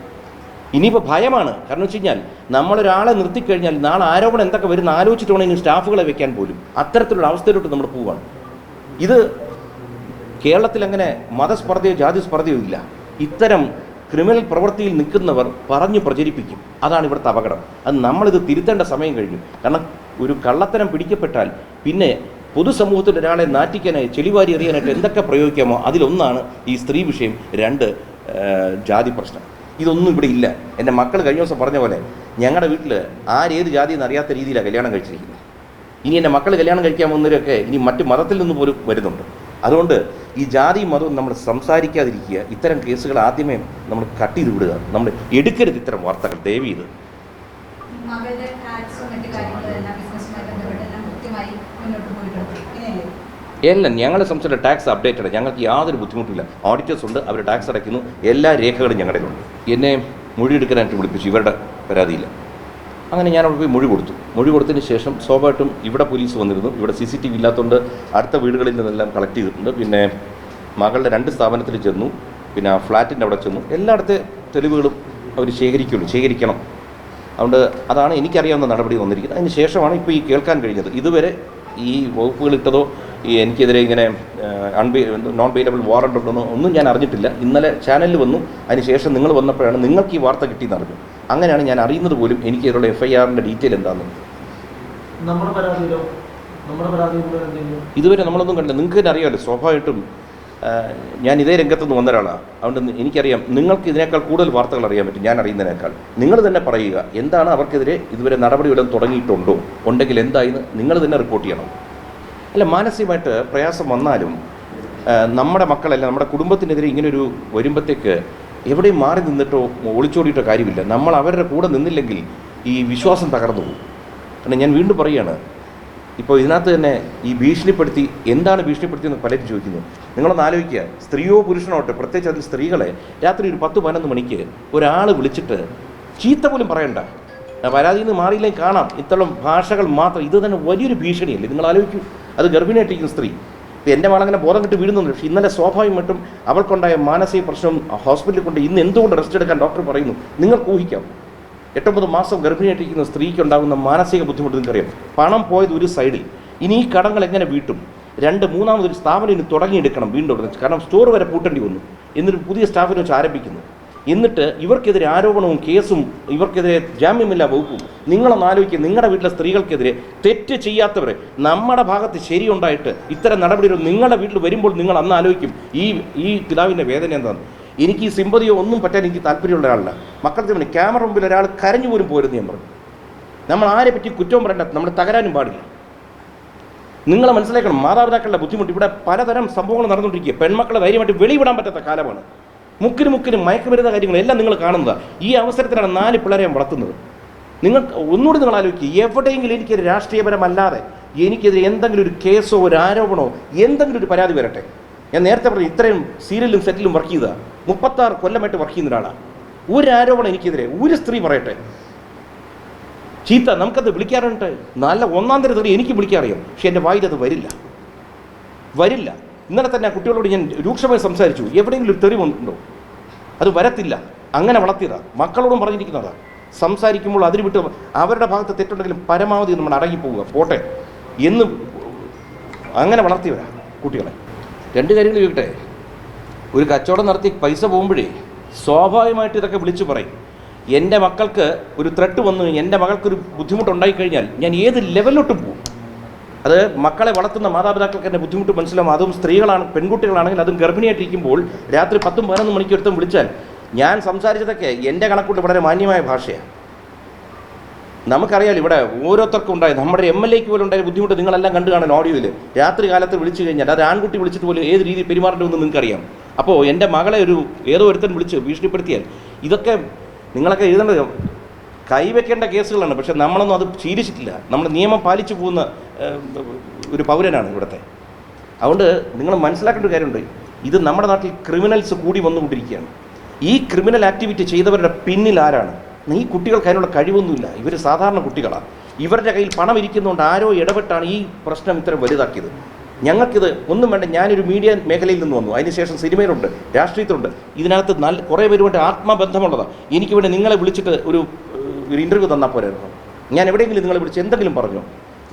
ഇനിയിപ്പോൾ ഭയമാണ്. കാരണം വെച്ച് കഴിഞ്ഞാൽ നമ്മളൊരാളെ നിർത്തിക്കഴിഞ്ഞാൽ നാളെ ആരോപണം എന്തൊക്കെ വരുന്ന ആലോചിച്ചിട്ട് വേണം ഇനി സ്റ്റാഫുകളെ വെക്കാൻ പോലും. അത്തരത്തിലുള്ള അവസ്ഥയിലോട്ട് നമ്മൾ പോവുകയാണ്. ഇത് കേരളത്തിൽ അങ്ങനെ മതസ്പർദ്ധയോ ജാതി സ്പർദ്ധയോ ഇല്ല. ഇത്തരം ക്രിമിനൽ പ്രവൃത്തിയിൽ നിൽക്കുന്നവർ പറഞ്ഞു പ്രചരിപ്പിക്കും. അതാണ് ഇവിടുത്തെ അപകടം. അത് നമ്മളിത് തിരുത്തേണ്ട സമയം കഴിഞ്ഞു. കാരണം ഒരു കള്ളത്തരം പിടിക്കപ്പെട്ടാൽ പിന്നെ പൊതുസമൂഹത്തിൽ ഒരാളെ നാറ്റിക്കാനായി ചെളിവാരി എറിയാനായിട്ട് എന്തൊക്കെ പ്രയോഗിക്കാമോ അതിലൊന്നാണ് ഈ സ്ത്രീ വിഷയം, 2 ജാതി പ്രശ്നം. ഇതൊന്നും ഇവിടെ ഇല്ല. എൻ്റെ മക്കൾ കഴിഞ്ഞ ദിവസം പറഞ്ഞ പോലെ ഞങ്ങളുടെ വീട്ടിൽ ആരേത് ജാതി എന്നറിയാത്ത രീതിയിലാണ് കല്യാണം കഴിച്ചിരിക്കുന്നത്. ഇനി എൻ്റെ മക്കൾ കല്യാണം കഴിക്കാൻ പോകുന്നവരൊക്കെ ഇനി മറ്റു മതത്തിൽ നിന്ന് പോലും വരുന്നുണ്ട്. അതുകൊണ്ട് ഈ ജാതിയും മതവും നമ്മൾ സംസാരിക്കാതിരിക്കുക. ഇത്തരം കേസുകൾ ആദ്യമേ നമ്മൾ കട്ട് ചെയ്ത് വിടുക. നമ്മൾ എടുക്കരുത് ഇത്തരം വാർത്തകൾ, ദയവ് ചെയ്ത്. മകളുടെ ടാക്സും മറ്റു കാര്യങ്ങളെല്ലാം ബിസിനസ്സുമായി ബന്ധപ്പെട്ടെല്ലാം കൃത്യമായി മുന്നോട്ട് പോയിട്ടുണ്ട്. എല്ലാം ഞങ്ങളെ സംബന്ധിച്ച ടാക്സ് അപ്ഡേറ്റഡ്, ഞങ്ങൾക്ക് യാതൊരു ബുദ്ധിമുട്ടില്ല. ഓഡിറ്റേഴ്സ് ഉണ്ട്, അവർ ടാക്സ് അടയ്ക്കുന്നു, എല്ലാ രേഖകളും ഞങ്ങളുടെ ഉണ്ട്. എന്നെ മൊഴിയെടുക്കാനായിട്ട് വിളിപ്പിച്ചു, ഇവരുടെ പരാതിയില്ല. അങ്ങനെ ഞാൻ അവിടെ പോയി മൊഴി കൊടുത്തതിന് ശേഷം സ്വാഭാവികമായിട്ടും ഇവിടെ പോലീസ് വന്നിരുന്നു. ഇവിടെ CCTV ഇല്ലാത്തതുകൊണ്ട് അടുത്ത വീടുകളിൽ നിന്നെല്ലാം കളക്ട് ചെയ്തിട്ടുണ്ട്. പിന്നെ മകളുടെ 2 സ്ഥാപനത്തിൽ ചെന്നു, പിന്നെ ആ ഫ്ലാറ്റിൻ്റെ അവിടെ ചെന്നു. എല്ലായിടത്തെ തെളിവുകളും അവർ ശേഖരിക്കണം. അതുകൊണ്ട് അതാണ് എനിക്കറിയാവുന്ന നടപടി വന്നിരിക്കുന്നത്. അതിന് ശേഷമാണ് ഇപ്പോൾ ഈ കേൾക്കാൻ കഴിഞ്ഞത്. ഇതുവരെ ഈ വകുപ്പുകൾ ഇട്ടതോ ഈ എനിക്കെതിരെ ഇങ്ങനെ നോൺ ബെയിലബിൾ വാറണ്ട് ഉണ്ടെന്നോ ഒന്നും ഞാൻ അറിഞ്ഞിട്ടില്ല. ഇന്നലെ ചാനലിൽ വന്നു, അതിനുശേഷം നിങ്ങൾ വന്നപ്പോഴാണ് നിങ്ങൾക്ക് ഈ വാർത്ത കിട്ടിയെന്ന് അറിഞ്ഞു. അങ്ങനെയാണ് ഞാൻ അറിയുന്നത് പോലും എനിക്ക് ഇതിലുള്ള FIRൻ്റെ ഡീറ്റെയിൽ എന്താണെന്ന്. ഇതുവരെ നമ്മളൊന്നും കണ്ടില്ല. നിങ്ങൾക്ക് തന്നെ അറിയാമല്ലോ, സ്വാഭാവികമായിട്ടും ഞാൻ ഇതേ രംഗത്തുനിന്ന് വന്ന ഒരാളാണ്. അതുകൊണ്ട് എനിക്കറിയാം, നിങ്ങൾക്ക് ഇതിനേക്കാൾ കൂടുതൽ വാർത്തകൾ അറിയാൻ പറ്റും ഞാൻ അറിയുന്നതിനേക്കാൾ. നിങ്ങൾ തന്നെ പറയുക, എന്താണ് അവർക്കെതിരെ ഇതുവരെ നടപടികളും തുടങ്ങിയിട്ടുണ്ടോ, ഉണ്ടെങ്കിൽ എന്തായെന്ന് നിങ്ങൾ തന്നെ റിപ്പോർട്ട് ചെയ്യണം. അല്ല, മാനസികമായിട്ട് പ്രയാസം വന്നാലും നമ്മുടെ മക്കളല്ല, നമ്മുടെ കുടുംബത്തിനെതിരെ ഇങ്ങനൊരു വരുമ്പോഴത്തേക്ക് എവിടെയും മാറി നിന്നിട്ടോ ഒളിച്ചോടിയിട്ടോ കാര്യമില്ല. നമ്മൾ അവരുടെ കൂടെ നിന്നില്ലെങ്കിൽ ഈ വിശ്വാസം തകർന്നു പോകും. കാരണം ഞാൻ വീണ്ടും പറയുകയാണ്, ഇപ്പോൾ ഇതിനകത്ത് തന്നെ ഈ ഭീഷണിപ്പെടുത്തി, എന്താണ് ഭീഷണിപ്പെടുത്തിയെന്ന് പലരും ചോദിക്കുന്നു. നിങ്ങളൊന്ന് ആലോചിക്കുക, സ്ത്രീയോ പുരുഷനോട്ടെ, പ്രത്യേകിച്ച് അതിൽ സ്ത്രീകളെ രാത്രി ഒരു 10-11 മണിക്ക് ഒരാൾ വിളിച്ചിട്ട് ചീത്ത പോലും പറയണ്ട, പരാതിയിൽ നിന്ന് മാറിയില്ലെങ്കിൽ കാണാം, ഇത്തരം ഭാഷകൾ മാത്രം. ഇത് തന്നെ വലിയൊരു ഭീഷണിയല്ലേ? നിങ്ങൾ ആലോചിക്കൂ, അത് ഗർഭിണിയായിട്ടിരിക്കുന്ന സ്ത്രീ. ഇപ്പോൾ എൻ്റെ മകളങ്ങനെ ബോധം കിട്ടി വീഴുന്നുണ്ട്. പക്ഷേ ഇന്നലെ സ്വാഭാവികമായിട്ടും അവൾക്കുണ്ടായ മാനസിക പ്രശ്നം ഹോസ്പിറ്റലിൽ കൊണ്ട് ഇന്ന് എന്തുകൊണ്ട് റെസ്റ്റ് എടുക്കാൻ ഡോക്ടർ പറയുന്നു. നിങ്ങൾക്ക് ഊഹിക്കാം, 8-9 മാസം ഗർഭിണിയായിട്ടിരിക്കുന്ന സ്ത്രീക്ക് ഉണ്ടാകുന്ന മാനസിക ബുദ്ധിമുട്ട് നിങ്ങൾക്കറിയാം. പണം പോയത് ഒരു സൈഡിൽ, ഇനി ഈ കടങ്ങൾ എങ്ങനെ വീട്ടും? 2-3 സ്ഥാപനം ഇനി തുടങ്ങിയെടുക്കണം വീണ്ടും. കാരണം സ്റ്റോർ വരെ പൂട്ടേണ്ടി വന്നു, എന്നിട്ട് പുതിയ സ്റ്റാഫിനെ വെച്ച് ആരംഭിക്കുന്നു. എന്നിട്ട് ഇവർക്കെതിരെ ആരോപണവും കേസും, ഇവർക്കെതിരെ ജാമ്യമില്ലാ വകുപ്പും. നിങ്ങളൊന്ന് ആലോചിക്കുക, നിങ്ങളുടെ വീട്ടിലെ സ്ത്രീകൾക്കെതിരെ തെറ്റ് ചെയ്യാത്തവരെ, നമ്മുടെ ഭാഗത്ത് ശരിയുണ്ടായിട്ട് ഇത്തരം നടപടികൾ നിങ്ങളുടെ വീട്ടിൽ വരുമ്പോൾ നിങ്ങൾ അന്ന് ആലോചിക്കും ഈ പിതാവിൻ്റെ വേദന എന്താണെന്ന്. എനിക്ക് ഈ സിമ്പതിയോ ഒന്നും പറ്റാൻ എനിക്ക് താല്പര്യമുള്ള ഒരാളല്ല. മക്കളുടെ മുന്നിൽ ക്യാമറ മുമ്പിൽ ഒരാൾ കരഞ്ഞു പോലും പോരുന്നു ഞാൻ പറഞ്ഞു. നമ്മൾ ആരെ പറ്റി കുറ്റവും പറയണ്ട, നമ്മൾ തകരാനും പാടില്ല. നിങ്ങൾ മനസ്സിലാക്കണം, മാതാപിതാക്കളുടെ ബുദ്ധിമുട്ട്. ഇവിടെ പലതരം സംഭവങ്ങൾ നടന്നുകൊണ്ടിരിക്കുക. പെൺമക്കളെ ധൈര്യമായിട്ട് വെളിവിടാൻ പറ്റാത്ത കാലമാണ്. മുക്കിന് മയക്കുമരുന്ന കാര്യങ്ങളെല്ലാം നിങ്ങൾ കാണുന്നതാണ്. ഈ അവസരത്തിലാണ് 4 പിള്ളേരെ ഞാൻ വളർത്തുന്നത്. ഒന്നുകൂടി നിങ്ങൾ ആലോചിക്കുക, എവിടെയെങ്കിലും എനിക്കൊരു രാഷ്ട്രീയപരമല്ലാതെ എനിക്കെതിരെ എന്തെങ്കിലും ഒരു കേസോ ഒരു ആരോപണമോ എന്തെങ്കിലും ഒരു പരാതി വരട്ടെ. ഞാൻ നേരത്തെ പറഞ്ഞു, ഇത്രയും സീരിയലും സെറ്റിലും വർക്ക് ചെയ്തതാണ്, 36 കൊല്ലമായിട്ട് വർക്ക് ചെയ്യുന്ന ഒരാളാണ്. ഒരു ആരോപണം എനിക്കെതിരെ ഒരു സ്ത്രീ പറയട്ടെ, ചീത്ത നമുക്കത് വിളിക്കാറുണ്ട്, നല്ല 1-ാം തരം തെറി എനിക്ക് വിളിക്കാറിയാം. പക്ഷെ എൻ്റെ വായിൽ അത് വരില്ല. ഇന്നലെ തന്നെ ആ കുട്ടികളോട് ഞാൻ രൂക്ഷമായി സംസാരിച്ചു. എവിടെയെങ്കിലും ഒരു തെറി വന്നിട്ടുണ്ടോ? അത് വരത്തില്ല. അങ്ങനെ വളർത്തിയതാണ്. മക്കളോടും പറഞ്ഞിരിക്കുന്നതാണ്. സംസാരിക്കുമ്പോൾ അതിന് വിട്ട് അവരുടെ ഭാഗത്ത് തെറ്റുണ്ടെങ്കിലും പരമാവധി നമ്മൾ അടങ്ങിപ്പോവുക, പോട്ടെ എന്ന് അങ്ങനെ വളർത്തിയവരാണ് കുട്ടികളെ. 2 കാര്യങ്ങൾ ചോദിക്കട്ടെ. ഒരു കച്ചവടം നടത്തി പൈസ പോകുമ്പോഴേ സ്വാഭാവികമായിട്ട് ഇതൊക്കെ വിളിച്ചു പറയും. എൻ്റെ മക്കൾക്ക് ഒരു ത്രെട്ട് വന്നു, എൻ്റെ മകൾക്കൊരു ബുദ്ധിമുട്ടുണ്ടായിക്കഴിഞ്ഞാൽ ഞാൻ ഏത് ലെവലിലോട്ടും പോകും. അത് മക്കളെ വളർത്തുന്ന മാതാപിതാക്കൾക്ക് എൻ്റെ ബുദ്ധിമുട്ട് മനസ്സിലാവും. അതും സ്ത്രീകളാണ്, പെൺകുട്ടികളാണെങ്കിൽ അതും ഗർഭിണിയായിട്ടിരിക്കുമ്പോൾ രാത്രി 10-11 മണിക്കൂറത്തും വിളിച്ചാൽ ഞാൻ സംസാരിച്ചതൊക്കെ എൻ്റെ കണക്കൂട്ട് വളരെ മാന്യമായ ഭാഷയാണ്. നമുക്കറിയാലോ ഇവിടെ ഓരോരുത്തർക്കും ഉണ്ടായത്. നമ്മുടെ MLAക്ക് പോലും ഉണ്ടായ ബുദ്ധിമുട്ട് നിങ്ങളെല്ലാം കണ്ടു കാണാൻ ഓഡിയോയിൽ. രാത്രി കാലത്ത് വിളിച്ചു കഴിഞ്ഞാൽ അത് ആൺകുട്ടി വിളിച്ചിട്ട് പോലും ഏത് രീതിയിൽ പെരുമാറേണ്ടതെന്ന് നിങ്ങൾക്കറിയാം. അപ്പോൾ എൻ്റെ മകളെ ഏതോ ഒരുത്തൻ വിളിച്ച് ഭീഷണിപ്പെടുത്തിയാൽ ഇതൊക്കെ നിങ്ങളൊക്കെ എഴുതേണ്ടത് കൈവയ്ക്കേണ്ട കേസുകളാണ്. പക്ഷെ നമ്മളൊന്നും അത് ശീലിച്ചിട്ടില്ല. നമ്മൾ നിയമം പാലിച്ചു പോകുന്ന ഒരു പൗരനാണ് ഇവിടുത്തെ. അതുകൊണ്ട് നിങ്ങൾ മനസ്സിലാക്കേണ്ട ഒരു കാര്യമുണ്ട്, ഇത് നമ്മുടെ നാട്ടിൽ ക്രിമിനൽസ് കൂടി വന്നുകൊണ്ടിരിക്കുകയാണ്. ഈ ക്രിമിനൽ ആക്ടിവിറ്റി ചെയ്തവരുടെ പിന്നിൽ ആരാണ്? ഈ കുട്ടികൾക്ക് അതിനുള്ള കഴിവൊന്നുമില്ല. ഇവർ സാധാരണ കുട്ടികളാണ്. ഇവരുടെ കയ്യിൽ പണം ഇരിക്കുന്നതുകൊണ്ട് ആരോ ഇടപെട്ടാണ് ഈ പ്രശ്നം ഇത്രയും വലുതാക്കിയത്. ഞങ്ങൾക്കിത് ഒന്നും വേണ്ട. ഞാനൊരു മീഡിയ മേഖലയിൽ നിന്ന് വന്നു, അതിനുശേഷം സിനിമയിലുണ്ട്, രാഷ്ട്രീയത്തിലുണ്ട്. ഇതിനകത്ത് കുറേ പേരുമായിട്ട് ആത്മബന്ധമുള്ളതാണ്. എനിക്ക് വേണ്ടി നിങ്ങളെ വിളിച്ചിട്ട് ഒരു ഇൻ്റർവ്യൂ തന്നാൽ പോരായിരുന്നു. ഞാൻ എവിടെയെങ്കിലും നിങ്ങളെ വിളിച്ച് എന്തെങ്കിലും പറഞ്ഞോ?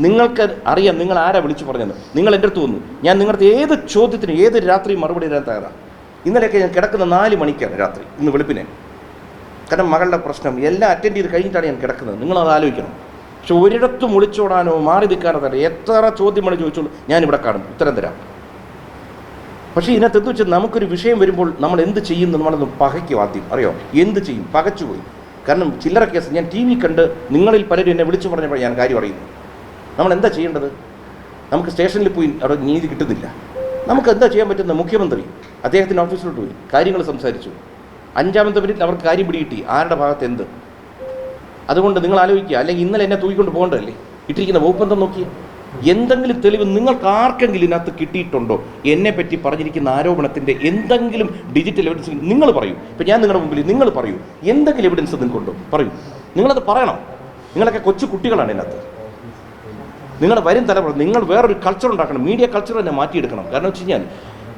നിങ്ങൾക്ക് അറിയാം നിങ്ങൾ ആരാ വിളിച്ചു പറഞ്ഞത്. നിങ്ങൾ എൻ്റെ അടുത്ത് വന്നു, ഞാൻ നിങ്ങളുടെ ഏത് ചോദ്യത്തിനും ഏത് രാത്രിയും മറുപടി തരാൻ തയ്യാറാണ്. ഇന്നലെയൊക്കെ ഞാൻ കിടക്കുന്ന 4 മണിക്കാണ് രാത്രി, ഇന്ന് വെളുപ്പിനെ. കാരണം മകളുടെ പ്രശ്നം എല്ലാം അറ്റൻഡ് ചെയ്ത് കഴിഞ്ഞിട്ടാണ് ഞാൻ കിടക്കുന്നത്. നിങ്ങളത് ആലോചിക്കണം. പക്ഷെ ഒരിടത്തും ഒളിച്ചോടാനോ മാറി നിൽക്കാനോ തന്നെ എത്ര ചോദ്യം വേണം ചോദിച്ചോളൂ, ഞാനിവിടെ കാണും, ഉത്തരം തരാം. പക്ഷേ ഇതിനകത്ത് എന്ത് വെച്ചാൽ നമുക്കൊരു വിഷയം വരുമ്പോൾ നമ്മൾ എന്ത് ചെയ്യുന്നു, നമ്മളൊന്ന് പകയ്ക്കും. ആദ്യം അറിയോ എന്ത് ചെയ്യും, പകച്ചുപോയി. കാരണം ചില്ലറ കേസ് ഞാൻ ടി വി കണ്ട് നിങ്ങളിൽ പലരും എന്നെ വിളിച്ചു പറഞ്ഞപ്പോൾ ഞാൻ കാര്യം അറിയുന്നു. നമ്മൾ എന്താ ചെയ്യേണ്ടത്? നമുക്ക് സ്റ്റേഷനിൽ പോയി അവിടെ നീതി കിട്ടുന്നില്ല. നമുക്ക് എന്താ ചെയ്യാൻ പറ്റുന്ന? മുഖ്യമന്ത്രി അദ്ദേഹത്തിൻ്റെ ഓഫീസിലോട്ട് പോയി കാര്യങ്ങൾ സംസാരിച്ചു. 5-ാമത്തെ മിനിറ്റിൽ അവർക്ക് കാര്യം പിടികിട്ടി ആരുടെ ഭാഗത്ത് എന്ത്. അതുകൊണ്ട് നിങ്ങൾ ആലോചിക്കുക, അല്ലെങ്കിൽ ഇന്നലെ എന്നെ തൂക്കിക്കൊണ്ട് പോകേണ്ടതല്ലേ? ഇട്ടിരിക്കുന്ന വകുപ്പെന്തെന്ന് നോക്കി. എന്തെങ്കിലും തെളിവ് നിങ്ങൾക്ക് ആർക്കെങ്കിലും ഇതിനകത്ത് കിട്ടിയിട്ടുണ്ടോ? എന്നെ പറ്റി പറഞ്ഞിരിക്കുന്ന ആരോപണത്തിൻ്റെ എന്തെങ്കിലും ഡിജിറ്റൽ എവിഡൻസ് നിങ്ങൾ പറയൂ. ഇപ്പം ഞാൻ നിങ്ങളുടെ മുമ്പിൽ നിങ്ങൾ പറയൂ, എന്തെങ്കിലും എവിഡൻസ് നിങ്ങൾക്കുണ്ടോ? പറയൂ. നിങ്ങളത് പറയണം. നിങ്ങളൊക്കെ കൊച്ചു കുട്ടികളാണ് ഇതിനകത്ത്. നിങ്ങളുടെ വരും തലമുറ നിങ്ങൾ വേറൊരു കൾച്ചർ ഉണ്ടാക്കണം. മീഡിയ കൾച്ചർ തന്നെ മാറ്റിയെടുക്കണം. കാരണം വെച്ച് കഴിഞ്ഞാൽ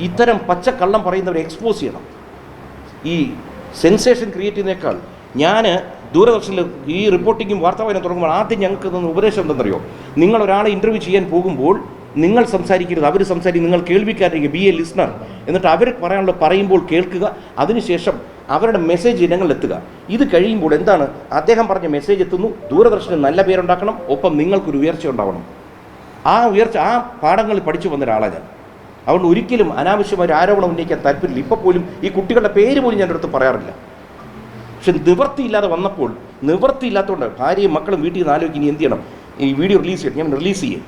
ഇത്തരം പച്ചക്കള്ളം പറയുന്നവരെ എക്സ്പോസ് ചെയ്യണം. ഈ സെൻസേഷൻ ക്രിയേറ്റ് ചെയ്യുന്നതിനേക്കാൾ ഞാൻ ദൂരദർശനിൽ ഈ റിപ്പോർട്ടിങ്ങും വാർത്താവായനം തുടങ്ങുമ്പോൾ ആദ്യം ഞങ്ങൾക്ക് തന്ന ഉപദേശം എന്തെന്നറിയോ? നിങ്ങളൊരാളെ ഇൻ്റർവ്യൂ ചെയ്യാൻ പോകുമ്പോൾ നിങ്ങൾ സംസാരിക്കരുത്, അവർ സംസാരിക്കും. നിങ്ങൾ കേൾവിക്കാരിരിക്കുക, ബി എ ലിസ്ണർ. എന്നിട്ട് അവർ പറയാനുള്ള പറയുമ്പോൾ കേൾക്കുക. അതിനുശേഷം അവരുടെ മെസ്സേജ് ജനങ്ങളിലെത്തുക. ഇത് കഴിയുമ്പോൾ എന്താണ് അദ്ദേഹം പറഞ്ഞ മെസ്സേജ് എത്തുന്നു. ദൂരദർശന് നല്ല പേരുണ്ടാക്കണം, ഒപ്പം നിങ്ങൾക്കൊരു ഉയർച്ച ഉണ്ടാവണം. ആ ഉയർച്ച ആ പാഠങ്ങളിൽ പഠിച്ചു വന്ന ഒരാളാണ് ഞാൻ. അതുകൊണ്ട് ഒരിക്കലും അനാവശ്യമായ ഒരു ആരോപണം ഉന്നയിക്കാൻ താല്പര്യമില്ല. ഇപ്പോൾ പോലും ഈ കുട്ടികളുടെ പേര് പോലും ഞാൻ അടുത്ത് പറയാറില്ല. പക്ഷെ നിവൃത്തിയില്ലാതെ വന്നപ്പോൾ, നിവൃത്തിയില്ലാത്തതുകൊണ്ട് ഭാര്യയും മക്കളും വീട്ടിൽ നിന്ന് ആലോചിക്കും ഇനി എന്ത് ചെയ്യണം, ഈ വീഡിയോ റിലീസ് ചെയ്യണം. ഞാൻ റിലീസ് ചെയ്യും,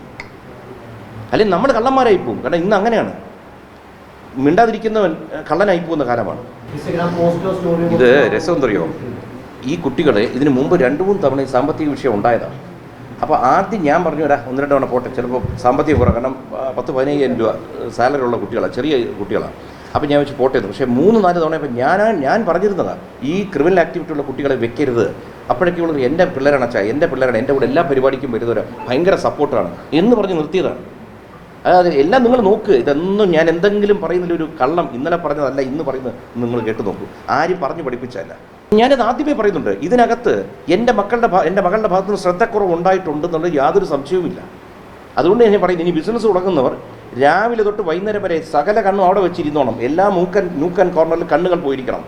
അല്ലെങ്കിൽ നമ്മൾ കള്ളന്മാരായി പോകും. കാരണം ഇന്ന് അങ്ങനെയാണ്, മിണ്ടാതിരിക്കുന്നവൻ കള്ളനായി പോകുന്ന കാലമാണ്. ഇത് രസം എന്തറിയോ, ഈ കുട്ടികളെ ഇതിന് മുമ്പ് 2-3 തവണ ഈ സാമ്പത്തിക വിഷയം ഉണ്ടായതാണ്. അപ്പോൾ ആദ്യം ഞാൻ പറഞ്ഞു, 1-2 തവണ പോട്ടെ, ചിലപ്പോൾ സാമ്പത്തിക കുറവ്, കാരണം 10-15,000 രൂപ സാലറി ഉള്ള കുട്ടികളാണ്, ചെറിയ കുട്ടികളാണ്. അപ്പോൾ ഞാൻ വെച്ച് പോട്ടെ. പക്ഷേ 3-4 തവണ ഇപ്പം ഞാൻ പറഞ്ഞിരുന്നതാണ് ഈ ക്രിമിനൽ ആക്ടിവിറ്റി ഉള്ള കുട്ടികളെ വെക്കരുത്. അപ്പോഴേക്കുള്ളത് എൻ്റെ പിള്ളേരാണ് അച്ഛാ, എൻ്റെ പിള്ളേരാണ്, എൻ്റെ കൂടെ എല്ലാ പരിപാടിക്കും വരുന്നവർ ഭയങ്കര സപ്പോർട്ടാണ് എന്ന് പറഞ്ഞ് നിർത്തിയതാണ്. അതായത് എല്ലാം നിങ്ങൾ നോക്ക്. ഇതൊന്നും ഞാൻ എന്തെങ്കിലും പറയുന്നതിലൊരു കള്ളം ഇന്നലെ പറഞ്ഞതല്ല, ഇന്ന് പറയുന്നത് നിങ്ങൾ കേട്ട് നോക്കൂ. ആരും പറഞ്ഞു പഠിപ്പിച്ചതല്ല. ഞാനത് ആദ്യമേ പറയുന്നുണ്ട്. ഇതിനകത്ത് എൻ്റെ മകളുടെ ഭാഗത്ത് നിന്ന് ശ്രദ്ധക്കുറവ് ഉണ്ടായിട്ടുണ്ടെന്നുള്ളത് യാതൊരു സംശയവുമില്ല. അതുകൊണ്ട് ഞാൻ പറയുന്നത്, ഇനി ബിസിനസ് തുടങ്ങുന്നവർ രാവിലെ തൊട്ട് വൈകുന്നേരം വരെ സകല കണ്ണും അവിടെ വെച്ചിരുന്നോണം. എല്ലാ മൂക്കൻ കോർണറിൽ കണ്ണുകൾ പോയിരിക്കണം.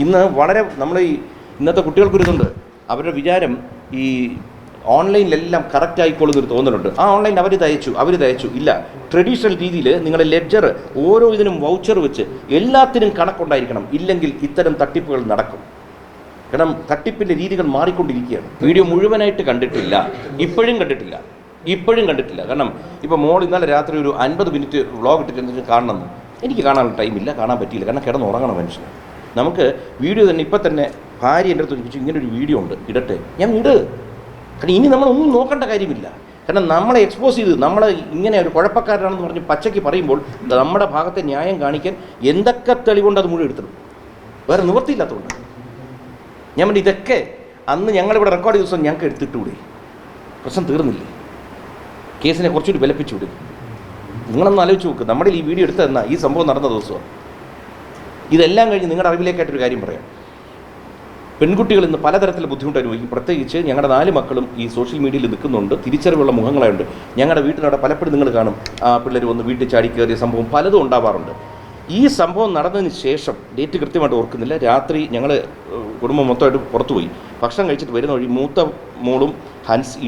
ഇന്ന് വളരെ നമ്മൾ ഈ ഇന്നത്തെ കുട്ടികൾക്കൊരു ഇതുണ്ട്, അവരുടെ വിചാരം ഈ ഓൺലൈനിലെല്ലാം കറക്റ്റ് ആയിക്കോളുന്നൊരു തോന്നലുണ്ട്. ആ ഓൺലൈൻ അവർ തയ്ച്ചു ഇല്ല. ട്രഡീഷണൽ രീതിയിൽ നിങ്ങളുടെ ലെഡ്ജർ ഓരോ ഇതിനും വൗച്ചർ വെച്ച് എല്ലാത്തിനും കണക്കുണ്ടായിരിക്കണം. ഇല്ലെങ്കിൽ ഇത്തരം തട്ടിപ്പുകൾ നടക്കും. കാരണം തട്ടിപ്പിൻ്റെ രീതികൾ മാറിക്കൊണ്ടിരിക്കുകയാണ്. വീഡിയോ മുഴുവനായിട്ട് കണ്ടിട്ടില്ല, ഇപ്പോഴും കണ്ടിട്ടില്ല. കാരണം ഇപ്പോൾ മോൾ ഇന്നലെ രാത്രി ഒരു 50 മിനിറ്റ് വ്ളോഗ് ഇട്ടിട്ട് എന്തെങ്കിലും കാണണമെന്ന് എനിക്ക് കാണാനുള്ള ടൈമില്ല, കാണാൻ പറ്റിയില്ല. കാരണം കിടന്നുറങ്ങണം മനുഷ്യന്. നമുക്ക് വീഡിയോ തന്നെ ഇപ്പം തന്നെ ഭാര്യ എൻ്റെ അടുത്ത് ചോദിച്ചു, ഇങ്ങനൊരു വീഡിയോ ഉണ്ട്, ഇടട്ടെ. ഞാൻ ഇട്. കാരണം ഇനി നമ്മളൊന്നും നോക്കേണ്ട കാര്യമില്ല. കാരണം നമ്മളെ എക്സ്പോസ് ചെയ്ത് നമ്മളെ ഇങ്ങനെ ഒരു കുഴപ്പക്കാരനാണെന്ന് പറഞ്ഞ് പച്ചയ്ക്ക് പറയുമ്പോൾ നമ്മുടെ ഭാഗത്തെ ന്യായം കാണിക്കാൻ എന്തൊക്കെ തെളിവുണ്ട് അത് മുഴുവൻ എടുത്തിടും. വേറെ നിവൃത്തിയില്ലാത്തതുകൊണ്ട് ഞാൻ പറഞ്ഞു, ഇതൊക്കെ അന്ന് ഞങ്ങളിവിടെ റെക്കോർഡ് ചെയ്ത ദിവസം ഞങ്ങൾക്ക് എടുത്തിട്ടുകൂടെ? പ്രശ്നം തീർന്നില്ലേ? കേസിനെ കുറച്ചുകൂടി വിലപ്പിച്ചുകൂടെ? നിങ്ങളൊന്ന് ആലോചിച്ച് നോക്ക്. നമ്മുടെ ഈ വീഡിയോ എടുത്തതെന്നാ ഈ സംഭവം നടന്ന ദിവസമാണ്. ഇതെല്ലാം കഴിഞ്ഞ് നിങ്ങളുടെ അറിവിലേക്കായിട്ടൊരു കാര്യം പറയാം. പെൺകുട്ടികൾ ഇന്ന് പലതരത്തിലുള്ള ബുദ്ധിമുട്ട് അനുഭവിക്കും. പ്രത്യേകിച്ച് ഞങ്ങളുടെ 4 മക്കളും ഈ സോഷ്യൽ മീഡിയയിൽ നിൽക്കുന്നുണ്ട്. തിരിച്ചറിവുള്ള മുഖങ്ങളായുണ്ട്. ഞങ്ങളുടെ വീട്ടിനവിടെ പലപ്പോഴും നിങ്ങൾ കാണും പിള്ളേർ വന്ന് വീട്ടിൽ ചാടി കയറിയ സംഭവം പലതും ഉണ്ടാവാറുണ്ട്. ഈ സംഭവം നടന്നതിന് ശേഷം ഡേറ്റ് കൃത്യമായിട്ട് ഓർക്കുന്നില്ല, രാത്രി ഞങ്ങൾ കുടുംബം മൊത്തമായിട്ട് പുറത്തുപോയി ഭക്ഷണം കഴിച്ചിട്ട് വരുന്ന വഴി മൂത്ത മോളും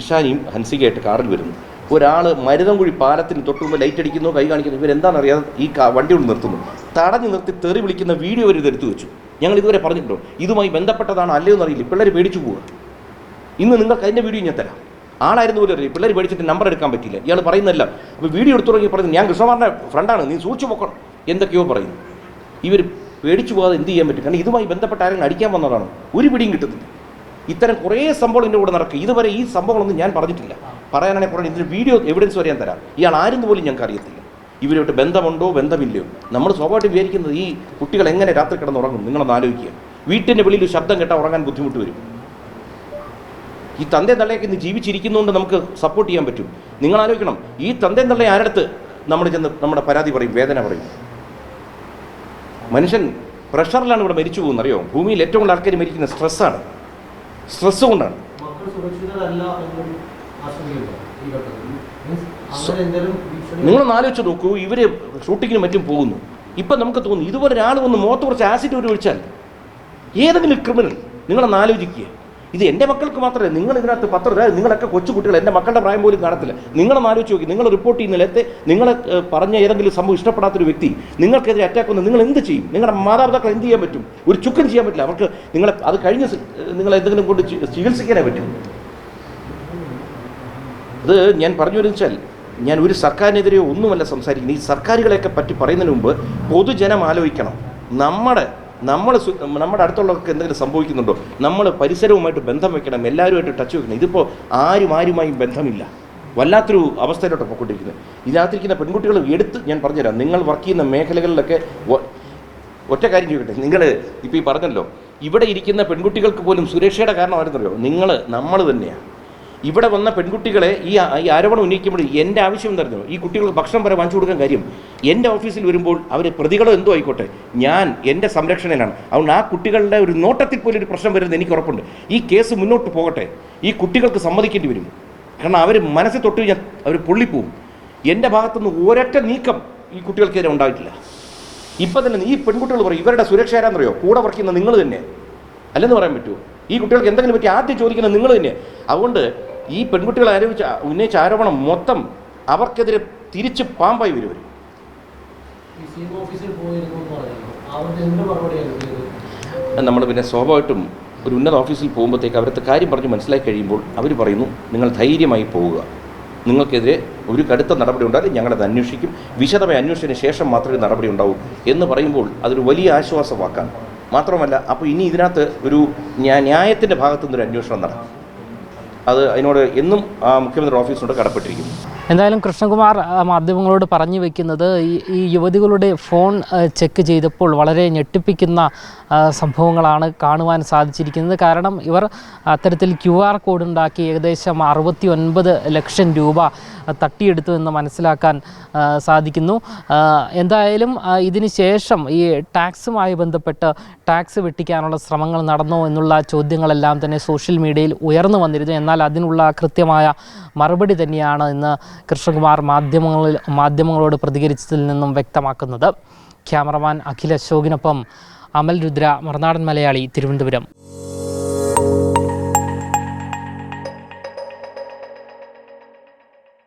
ഇഷാനിയും ഹൻസികയായിട്ട് കാറിൽ വരുന്നു. ഒരാൾ മരുതൻകുഴി പാലത്തിന് തൊട്ട് മുമ്പ് ലൈറ്റ് അടിക്കുന്നു, കൈ കാണിക്കുന്നു. ഇവരെന്താണെന്നറിയാതെ ഈ വണ്ടി കൊണ്ട് നിർത്തുന്നു. തടഞ്ഞു നിർത്തി തെറി വിളിക്കുന്ന വീഡിയോ വരെ ഇതെടുത്തു വെച്ചു. ഞങ്ങൾ ഇതുവരെ പറഞ്ഞിട്ടുണ്ടോ ഇതുമായി ബന്ധപ്പെട്ടതാണോ അല്ലയോ എന്നറിയില്ല. പിള്ളേർ പേടിച്ചു പോവുക. ഇന്ന് നിങ്ങൾക്ക് അതിൻ്റെ വീഡിയോ ഞാൻ തരാം. ആളായിരുന്നു പോലും അറിയില്ല. പിള്ളേർ പേടിച്ചിട്ട് നമ്പർ എടുക്കാൻ പറ്റില്ല. ഇയാൾ പറയുന്നതല്ല. അപ്പോൾ വീഡിയോ എടുത്തു തുടങ്ങി പറയുന്നത്, ഞാൻ കൃഷ്ണകുമാറിൻ്റെ ഫ്രണ്ടാണ്, നീ സൂക്ഷിച്ചു പോക്കണം, എന്തൊക്കെയോ പറയുന്നു. ഇവർ പേടിച്ചു പോകാതെ എന്ത് ചെയ്യാൻ പറ്റും? കാരണം ഇതുമായി ബന്ധപ്പെട്ട ആരെങ്കിലും അടിക്കാൻ വന്നതാണ്. ഒരു പിടിയും കിട്ടുന്നില്ല. ഇത്തരം കുറേ സംഭവം എൻ്റെ കൂടെ നടക്കുക. ഇതുവരെ ഈ സംഭവങ്ങളൊന്നും ഞാൻ പറഞ്ഞിട്ടില്ല. പറയാനാണെങ്കിൽ കുറേ ഇതിന് വീഡിയോ എവിഡൻസ് വരെ ഞാൻ തരാം. ഇയാൾ ആരെന്ന് പോലും ഞങ്ങൾക്ക് അറിയത്തില്ല. ഇവരുമായിട്ട് ബന്ധമുണ്ടോ ബന്ധമില്ലയോ? നമ്മൾ സ്വാഭാവികമായിട്ട് വിചാരിക്കുന്നത് ഈ കുട്ടികൾ എങ്ങനെ രാത്രി കിടന്നുറങ്ങും? നിങ്ങളൊന്ന് ആലോചിക്കുക. വീട്ടിൻ്റെ വെളിയിൽ ശബ്ദം കേട്ടാൽ ഉറങ്ങാൻ ബുദ്ധിമുട്ട് വരും. ഈ തന്തയും തള്ളയൊക്കെ ഇന്ന് ജീവിച്ചിരിക്കുന്നതുകൊണ്ട് നമുക്ക് സപ്പോർട്ട് ചെയ്യാൻ പറ്റും. നിങ്ങൾ ആലോചിക്കണം, ഈ തന്തയും തള്ളയെ ആരടുത്ത് നമ്മൾ ചെന്ന് നമ്മുടെ പരാതി പറയും, വേദന പറയും. മനുഷ്യൻ പ്രഷറിലാണ് ഇവിടെ മരിച്ചു പോകുന്നത്. അറിയോ, ഭൂമിയിൽ ഏറ്റവും കൂടുതൽ ആൾക്കാർ മരിക്കുന്ന സ്ട്രെസ്സാണ്. സ്ട്രെസ് കൊണ്ടാണ്. നിങ്ങളൊന്ന് ആലോചിച്ച് നോക്കൂ. ഇവർ ഷൂട്ടിങ്ങിന് മറ്റും പോകുന്നു. ഇപ്പം നമുക്ക് തോന്നുന്നു ഇതുപോലെ ഒരാൾ വന്ന് മുഖത്ത് കുറച്ച് ആസിഡ് ഒരു ഒഴിച്ചാൽ ഏതെങ്കിലും ക്രിമിനൽ, നിങ്ങളൊന്ന് ആലോചിക്കുക. ഇത് എൻ്റെ മക്കൾക്ക് മാത്രമല്ല, നിങ്ങൾ ഇതിനകത്ത് പത്രം നിങ്ങളൊക്കെ കൊച്ചു കുട്ടികൾ, എൻ്റെ മക്കളുടെ പ്രായം പോലും കാണത്തില്ല. നിങ്ങളൊന്ന് ആലോചിച്ച് നോക്കി, നിങ്ങൾ റിപ്പോർട്ട് ചെയ്യുന്നില്ലത്തെ നിങ്ങൾ പറഞ്ഞ ഏതെങ്കിലും സംഭവം ഇഷ്ടപ്പെടാത്തൊരു വ്യക്തി നിങ്ങൾക്കെതിരെ അറ്റാക്ക് വന്ന് നിങ്ങൾ എന്ത് ചെയ്യും? നിങ്ങളുടെ മാതാപിതാക്കൾ എന്ത് ചെയ്യാൻ പറ്റും? ഒരു ചുക്കും ചെയ്യാൻ പറ്റില്ല. അവർക്ക് നിങ്ങളെ അത് കഴിഞ്ഞ് നിങ്ങൾ എന്തെങ്കിലും കൊണ്ട് ചികിത്സിക്കാനേ പറ്റും. അത് ഞാൻ പറഞ്ഞു വെച്ചാൽ, ഞാൻ ഒരു സർക്കാരിനെതിരെ ഒന്നുമല്ല സംസാരിക്കുന്നത്. ഈ സർക്കാരുകളെയൊക്കെ പറ്റി പറയുന്നതിന് മുമ്പ് പൊതുജനം ആലോചിക്കണം. നമ്മുടെ അടുത്തുള്ളവർക്ക് എന്തെങ്കിലും സംഭവിക്കുന്നുണ്ടോ? നമ്മൾ പരിസരവുമായിട്ട് ബന്ധം വെക്കണം, എല്ലാവരുമായിട്ട് ടച്ച് വെക്കണം. ഇതിപ്പോൾ ആരുമായും ബന്ധമില്ല, വല്ലാത്തൊരു അവസ്ഥയിലോട്ട് പോയിക്കൊണ്ടിരിക്കുന്നത്. ഇതിനകത്തിരിക്കുന്ന പെൺകുട്ടികൾ ഞാൻ പറഞ്ഞുതരാം. നിങ്ങൾ വർക്ക് ചെയ്യുന്ന മേഖലകളിലൊക്കെ ഒറ്റ കാര്യം ചോദിക്കട്ടെ, നിങ്ങൾ ഇപ്പോൾ ഈ പറഞ്ഞല്ലോ, ഇവിടെ ഇരിക്കുന്ന പെൺകുട്ടികൾക്ക് പോലും സുരക്ഷയുടെ കാരണം ആരെന്നറിയോ? നമ്മൾ തന്നെയാണ്. ഇവിടെ വന്ന പെൺകുട്ടികളെ ഈ ആരോപണം ഉന്നയിക്കുമ്പോൾ എൻ്റെ ആവശ്യം എന്തായിരുന്നു? ഈ കുട്ടികൾക്ക് ഭക്ഷണം വരെ വാങ്ങിച്ചു കൊടുക്കാൻ കാര്യം എൻ്റെ ഓഫീസിൽ വരുമ്പോൾ അവർ പ്രതികളോ എന്തോ ആയിക്കോട്ടെ, ഞാൻ എൻ്റെ സംരക്ഷണയിലാണ്. അതുകൊണ്ട് ആ കുട്ടികളുടെ ഒരു നോട്ടത്തിൽ പോലും ഒരു പ്രശ്നം വരുന്നത് എനിക്ക് ഉറപ്പുണ്ട്. ഈ കേസ് മുന്നോട്ട് പോകട്ടെ, ഈ കുട്ടികൾക്ക് സമ്മതിക്കേണ്ടി വരും. കാരണം അവർ മനസ്സിൽ തൊട്ട് കഴിഞ്ഞാൽ അവർ പൊള്ളിപ്പോവും. എൻ്റെ ഭാഗത്തുനിന്ന് ഒരൊറ്റ നീക്കം ഈ കുട്ടികൾക്കെതിരെ ഉണ്ടായിട്ടില്ല. ഇപ്പം തന്നെ ഈ പെൺകുട്ടികൾ പറയും ഇവരുടെ സുരക്ഷ ആരാന്നറിയോ? കൂടെ വർക്ക് ചെയ്യുന്ന നിങ്ങൾ തന്നെ അല്ലെന്ന് പറയാൻ പറ്റുമോ? ഈ കുട്ടികൾക്ക് എന്തെങ്കിലും പറ്റി ആദ്യം ചോദിക്കുന്നത് നിങ്ങൾ തന്നെ. അതുകൊണ്ട് ഈ പെൺകുട്ടികൾ ഉന്നയിച്ച ആരോപണം മൊത്തം അവർക്കെതിരെ തിരിച്ച് പാമ്പായി വരും. നമ്മൾ പിന്നെ സ്വാഭാവികമായിട്ടും ഒരു ഉന്നത ഓഫീസിൽ പോകുമ്പോഴത്തേക്ക് അവരുടെ കാര്യം പറഞ്ഞ് മനസ്സിലാക്കി കഴിയുമ്പോൾ അവർ പറയുന്നു നിങ്ങൾ ധൈര്യമായി പോവുക, നിങ്ങൾക്കെതിരെ ഒരു കടുത്ത നടപടി ഉണ്ടായാലും ഞങ്ങളത് അന്വേഷിക്കും, വിശദമായ അന്വേഷണത്തിന് ശേഷം മാത്രമേ നടപടി ഉണ്ടാവൂ എന്ന് പറയുമ്പോൾ അതൊരു വലിയ ആശ്വാസ വാക്കാണ്. മാത്രമല്ല, അപ്പോൾ ഇനി ഇതിനകത്ത് ഒരു ന്യായത്തിൻ്റെ ഭാഗത്തുനിന്നൊരു അന്വേഷണം നടക്കും. അതിനോട് എന്നും മുഖ്യമന്ത്രി ഓഫീസിനോട് കടപ്പെട്ടിരിക്കുന്നു. എന്തായാലും കൃഷ്ണകുമാർ മാധ്യമങ്ങളോട് പറഞ്ഞു വയ്ക്കുന്നത് ഈ യുവതികളുടെ ഫോൺ ചെക്ക് ചെയ്തപ്പോൾ വളരെ ഞെട്ടിപ്പിക്കുന്ന സംഭവങ്ങളാണ് കാണുവാൻ സാധിച്ചിരിക്കുന്നത്. കാരണം ഇവർ അത്തരത്തിൽ QR കോഡ് ഉണ്ടാക്കി ഏകദേശം 69 ലക്ഷം രൂപ തട്ടിയെടുത്തു എന്ന് മനസ്സിലാക്കാൻ സാധിക്കുന്നു. എന്തായാലും ഇതിന് ശേഷം ഈ ടാക്സുമായി ബന്ധപ്പെട്ട് ടാക്സ് വെട്ടിക്കാനുള്ള ശ്രമങ്ങൾ നടന്നോ എന്നുള്ള ചോദ്യങ്ങളെല്ലാം തന്നെ സോഷ്യൽ മീഡിയയിൽ ഉയർന്നു വന്നിരുന്നു. എന്നാൽ അതിനുള്ള കൃത്യമായ മറുപടി തന്നെയാണ് ഇന്ന് കൃഷ്ണകുമാർ മാധ്യമങ്ങളോട് പ്രതികരിച്ചതിൽ നിന്നും വ്യക്തമാക്കുന്നത്. ക്യാമറമാൻ അഖിൽ അശോകിനൊപ്പം അമൽ രുദ്ര, മറുനാടൻ മലയാളി, തിരുവനന്തപുരം.